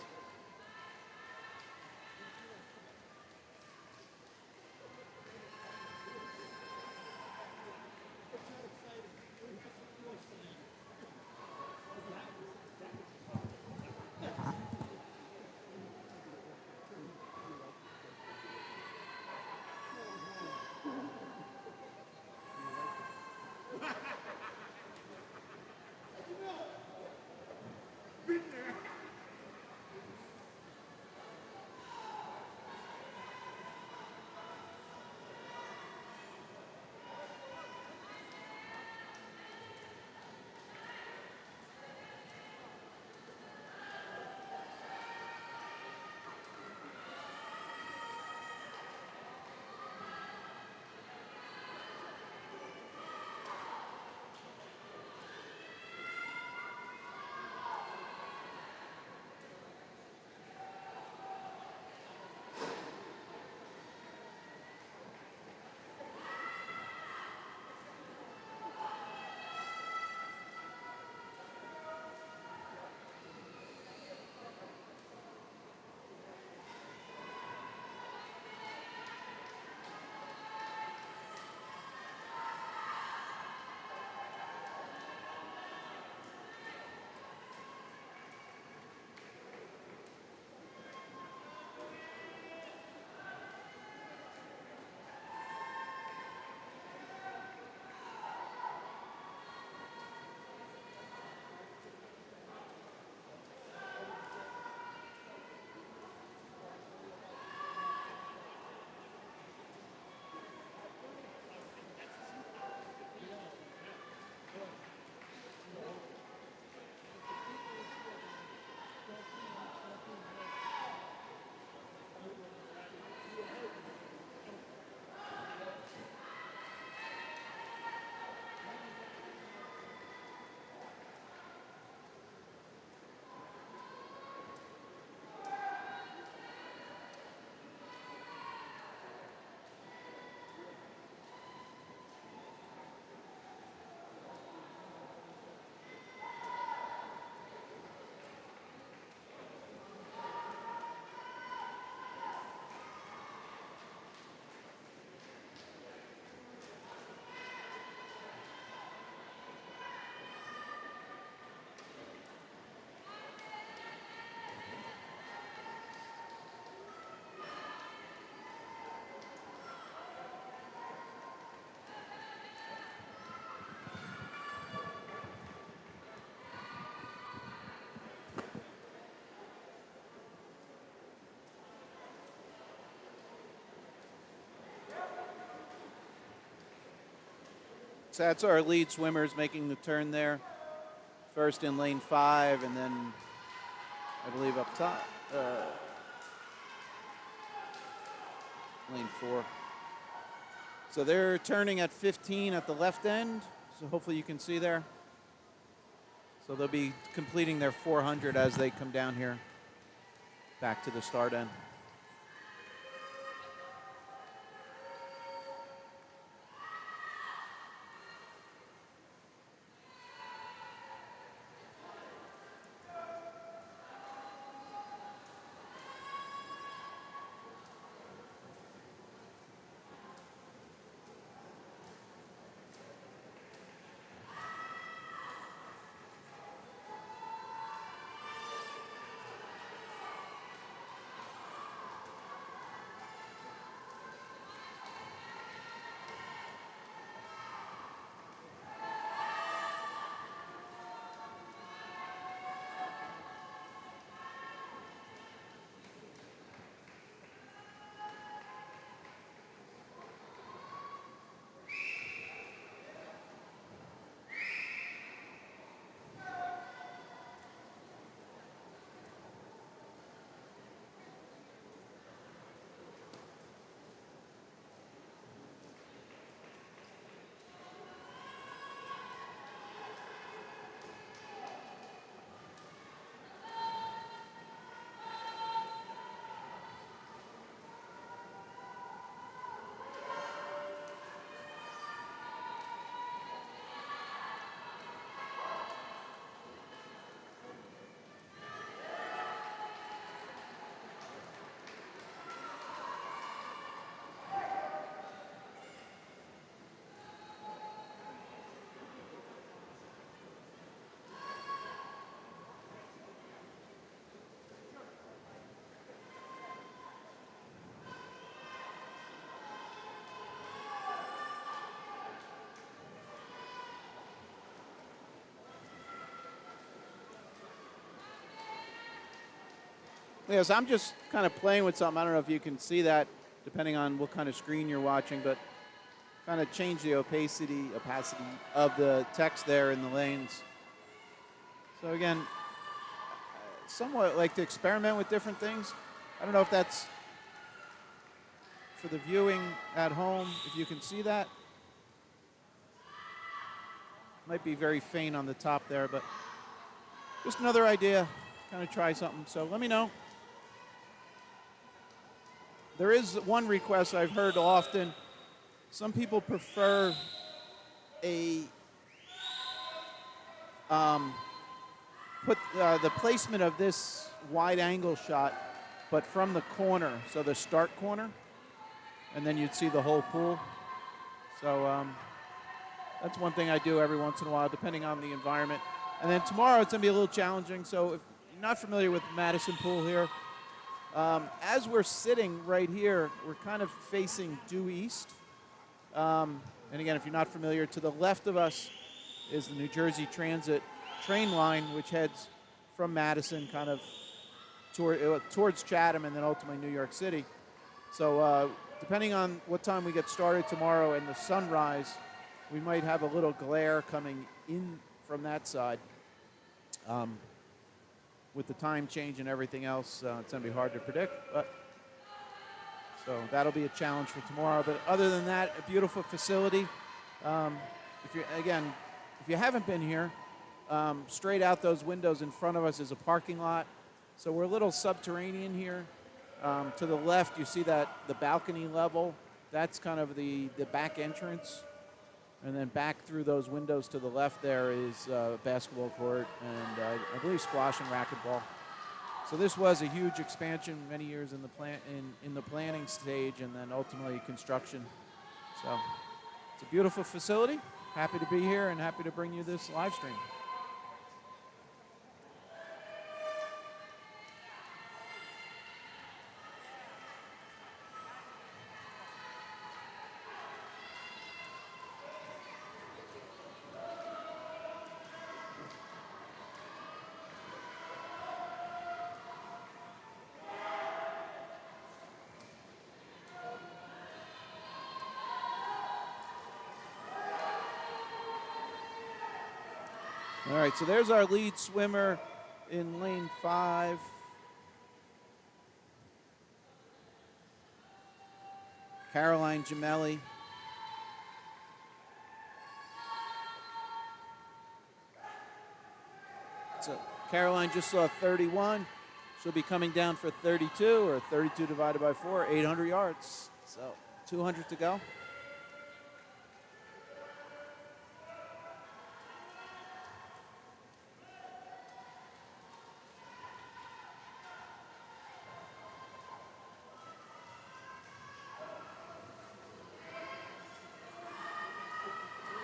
Speaker 2: So that's our lead swimmers making the turn there. First in lane 5, and then I believe up top, lane 4. So they're turning at 15 at the left end. So hopefully you can see there. So they'll be completing their 400 as they come down here back to the start end. Yes, I'm just kind of playing with something. I don't know if you can see that, depending on what kind of screen you're watching, but kind of change the opacity of the text there in the lanes. So again, somewhat like to experiment with different things. I don't know if that's for the viewing at home, if you can see that. Might be very faint on the top there, but just another idea, kind of try something. So let me know. There is one request I've heard often. Some people prefer a put the placement of this wide angle shot, but from the corner, so the start corner, and then you'd see the whole pool. So that's one thing I do every once in a while, depending on the environment. And then tomorrow it's going to be a little challenging. So if you're not familiar with Madison Pool here, as we're sitting right here, we're kind of facing due east. And again, if you're not familiar, to the left of us is the New Jersey Transit train line, which heads from Madison kind of towards Chatham and then ultimately New York City. So depending on what time we get started tomorrow and the sunrise, we might have a little glare coming in from that side. With the time change and everything else, it's going to be hard to predict. But so that'll be a challenge for tomorrow. But other than that, a beautiful facility. If you haven't been here, straight out those windows in front of us is a parking lot. So we're a little subterranean here. To the left, you see that the balcony level. That's kind of the back entrance. And then back through those windows to the left there is basketball court and I believe squash and racquetball. So this was a huge expansion many years in the planning stage and then ultimately construction. So it's a beautiful facility. Happy to be here and happy to bring you this live stream. All right, so there's our lead swimmer in lane 5. Caroline Gemelli. So Caroline just saw 31. She'll be coming down for 32, or 32 divided by 4, 800 yards. So 200 to go.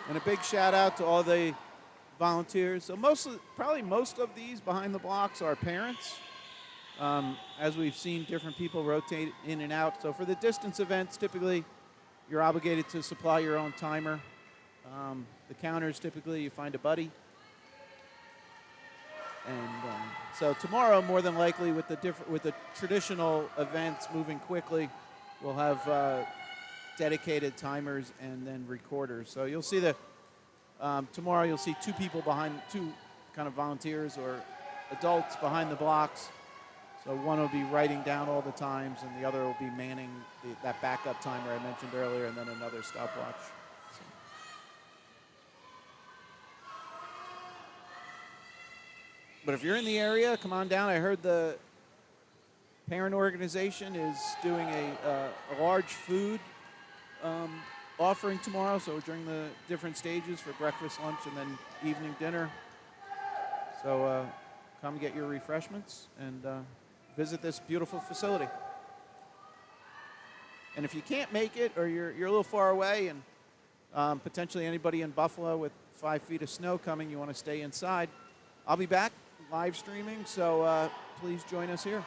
Speaker 2: And a big shout out to all the volunteers. So probably most of these behind the blocks are parents. As we've seen, different people rotate in and out. So for the distance events, typically you're obligated to supply your own timer. The counters, typically you find a buddy. And so tomorrow, more than likely, with the traditional events moving quickly, we'll have dedicated timers and then recorders. So you'll see tomorrow you'll see two kind of volunteers or adults behind the blocks. So one will be writing down all the times, and the other will be manning that backup timer I mentioned earlier, and then another stopwatch. So. But if you're in the area, come on down. I heard the parent organization is doing a large food offering tomorrow, so during the different stages for breakfast, lunch, and then evening dinner. So come get your refreshments and visit this beautiful facility. And if you can't make it, or you're a little far away, and potentially anybody in Buffalo with 5 feet of snow coming, you want to stay inside, I'll be back live streaming, so please join us here.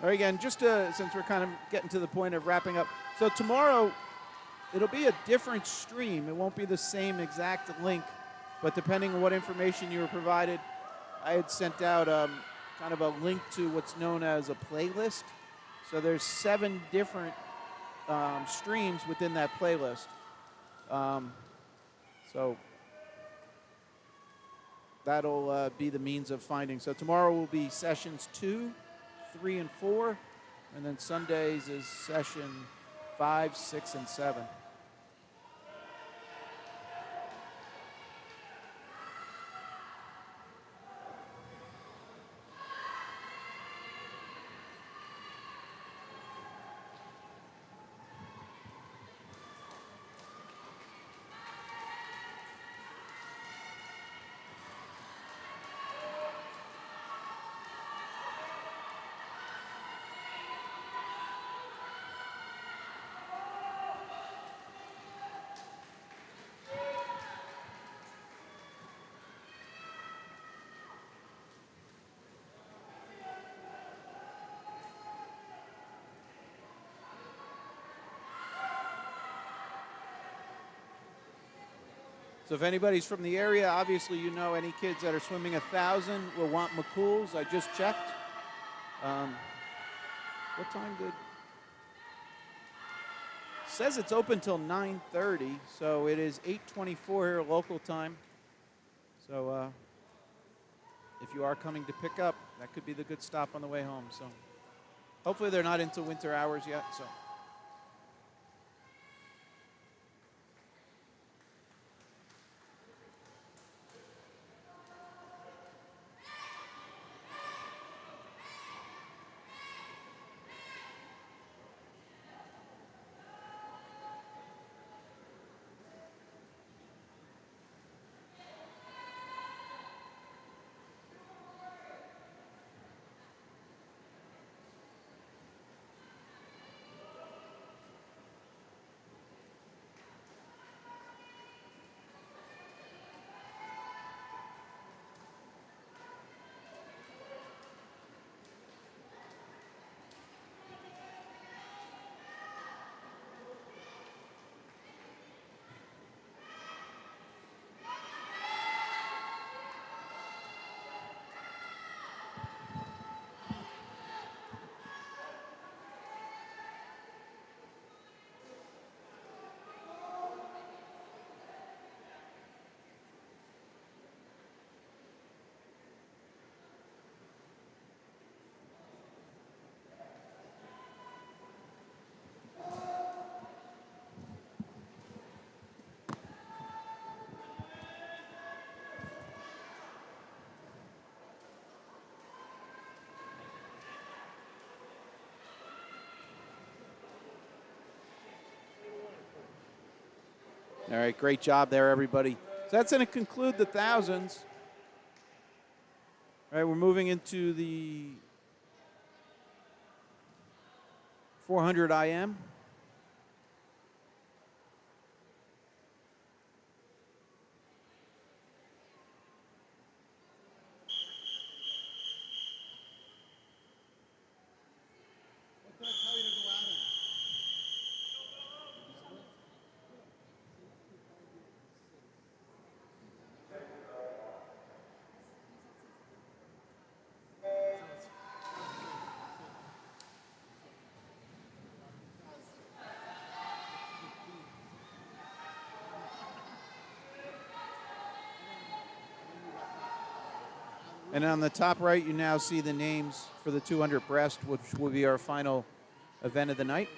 Speaker 2: All right, again, just since we're kind of getting to the point of wrapping up. So tomorrow, it'll be a different stream. It won't be the same exact link, but depending on what information you were provided, I had sent out kind of a link to what's known as a playlist. So there's 7 different streams within that playlist. So that'll be the means of finding. So tomorrow will be sessions 2, 3, and 4, and then Sundays is session 5, 6, and 7. So if anybody's from the area, obviously you know any kids that are swimming 1,000 will want McCool's. I just checked. What time did? Says it's open till 9:30, so it is 8:24 here local time. So if you are coming to pick up, that could be the good stop on the way home. So hopefully they're not into winter hours yet. So. All right, great job there, everybody. So that's going to conclude the thousands. All right, we're moving into the 400 IM. And on the top right, you now see the names for the 200 breast, which will be our final event of the night.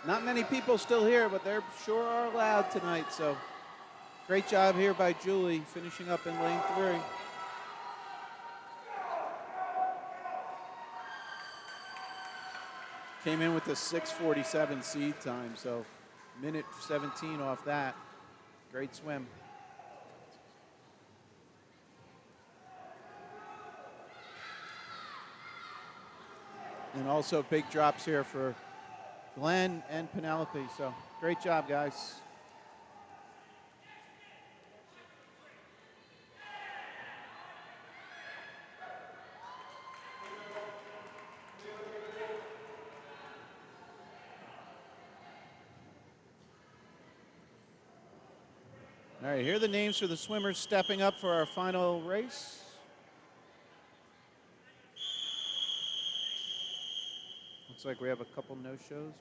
Speaker 2: Not many people still here, but there sure are loud tonight. So great job here by Julie, finishing up in lane 3. Came in with a 6:47 seed time, so minute 17 off that. Great swim. And also big drops here for Glenn and Penelope. So great job, guys. All right, here are the names for the swimmers stepping up for our final race. Looks like we have a couple no-shows.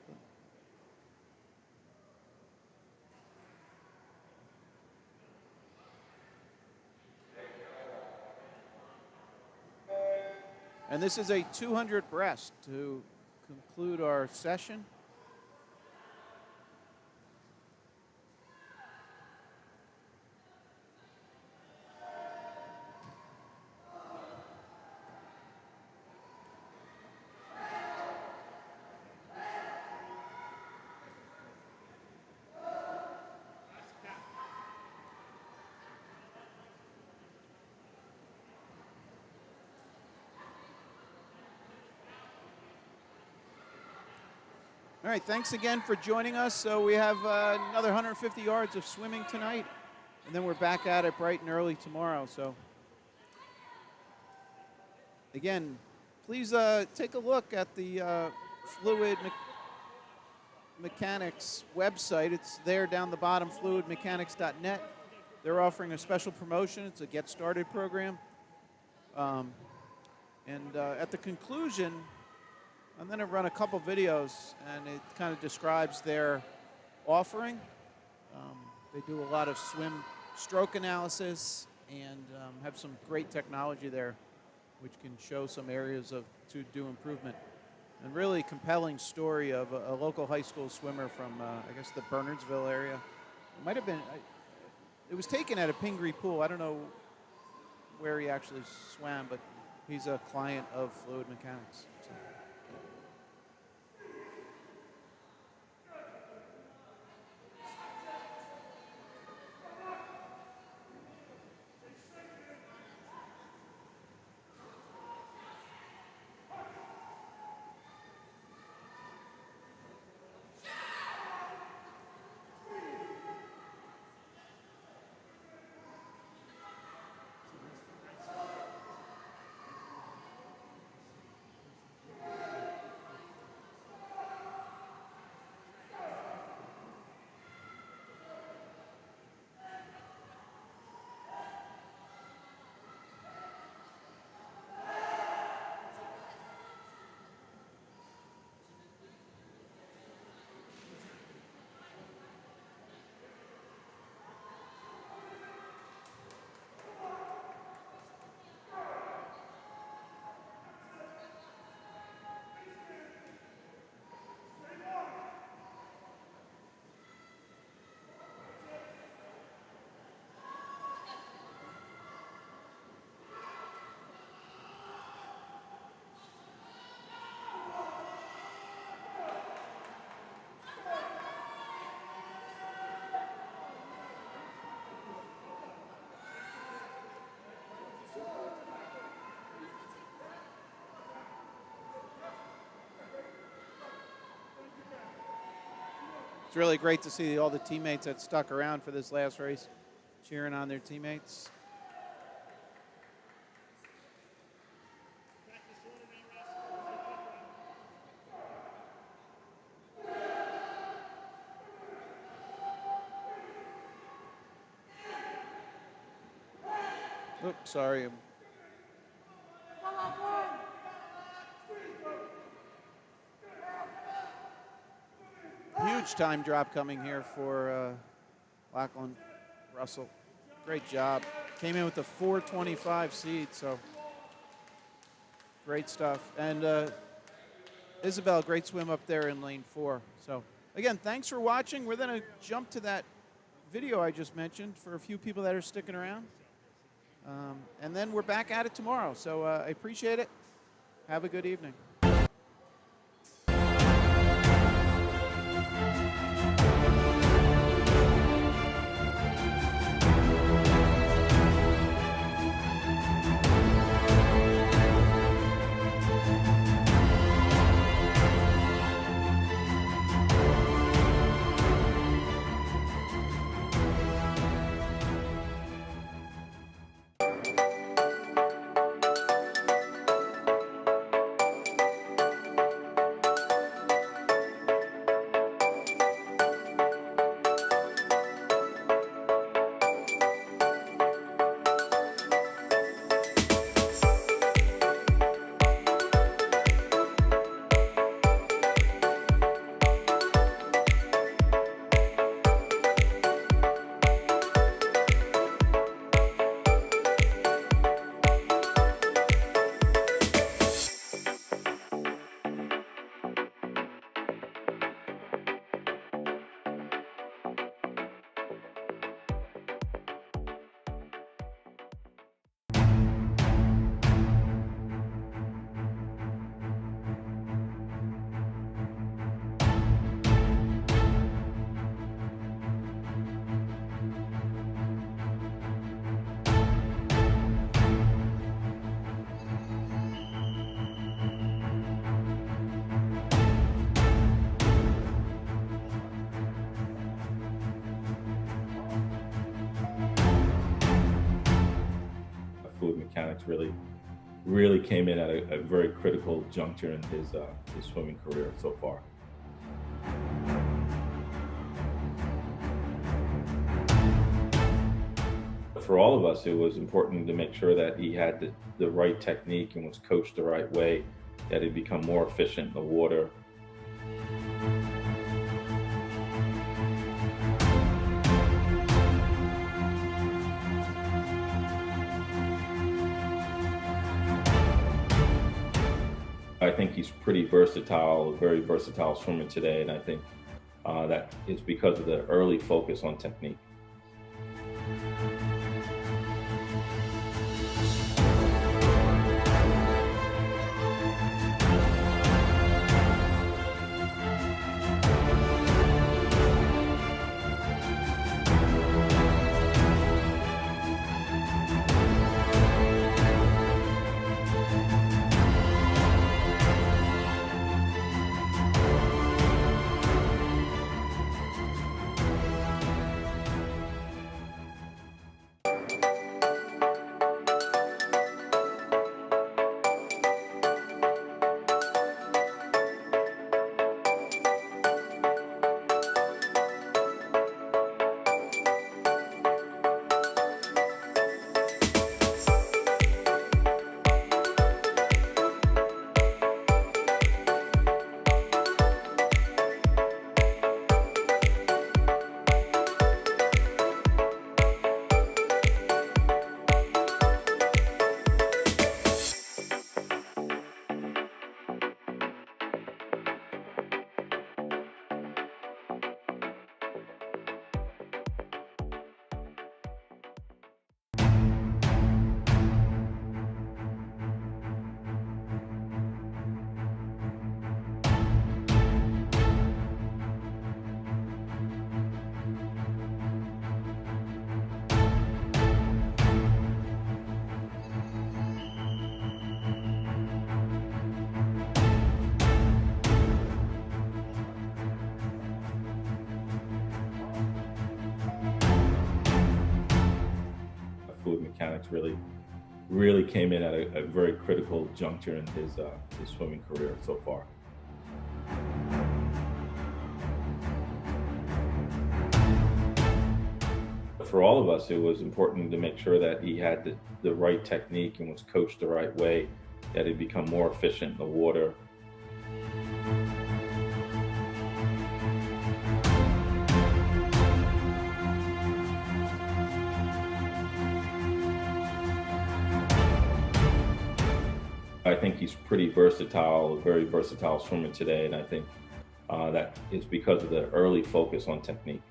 Speaker 2: And this is a 200 breast to conclude our session. All right, thanks again for joining us. So we have another 150 yards of swimming tonight, and then we're back at it bright and early tomorrow. So again, please take a look at the Fluid Mechanics website. It's there down the bottom, fluidmechanics.net. They're offering a special promotion. It's a Get Started program. At the conclusion, I'm going to run a couple videos, and it kind of describes their offering. They do a lot of swim stroke analysis and have some great technology there, which can show some areas to do improvement. And really compelling story of a local high school swimmer from, I guess, the Bernardsville area. It might have been, it was taken at a Pingree pool. I don't know where he actually swam, but he's a client of Fluid Mechanics. So. It's really great to see all the teammates that stuck around for this last race, cheering on their teammates. Oops, sorry. Huge time drop coming here for Lachlan Russell. Great job. Came in with a 425 seed, so great stuff. And Isabel, great swim up there in lane 4. So again, thanks for watching. We're going to jump to that video I just mentioned for a few people that are sticking around. And then we're back at it tomorrow. So I appreciate it. Have a good evening.
Speaker 1: Fluid mechanics really came in at a very critical juncture in his swimming career so far. For all of us, it was important to make sure that he had the right technique and was coached the right way, that he'd become more efficient in the water. I think he's pretty versatile, a very versatile swimmer today, and I think that is because of the early focus on technique. Fluid mechanics really came in at a very critical juncture in his swimming career so far. For all of us, it was important to make sure that he had the right technique and was coached the right way, that he'd become more efficient in the water. I think he's pretty versatile, a very versatile swimmer today, and I think that is because of the early focus on technique.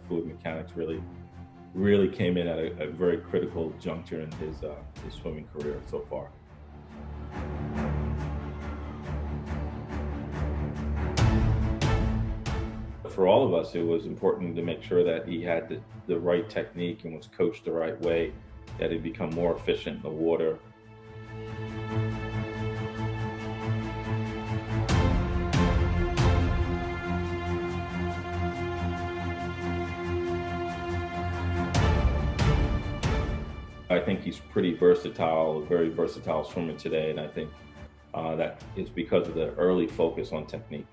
Speaker 1: Fluid mechanics really came in at a very critical juncture in his swimming career so far. For all of us, it was important to make sure that he had the right technique and was coached the right way, that he'd become more efficient in the water. I think he's pretty versatile, a very versatile swimmer today, and I think that is because of the early focus on technique.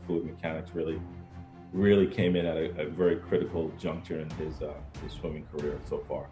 Speaker 1: Fluid mechanics really came in at a very critical juncture in his swimming career so far.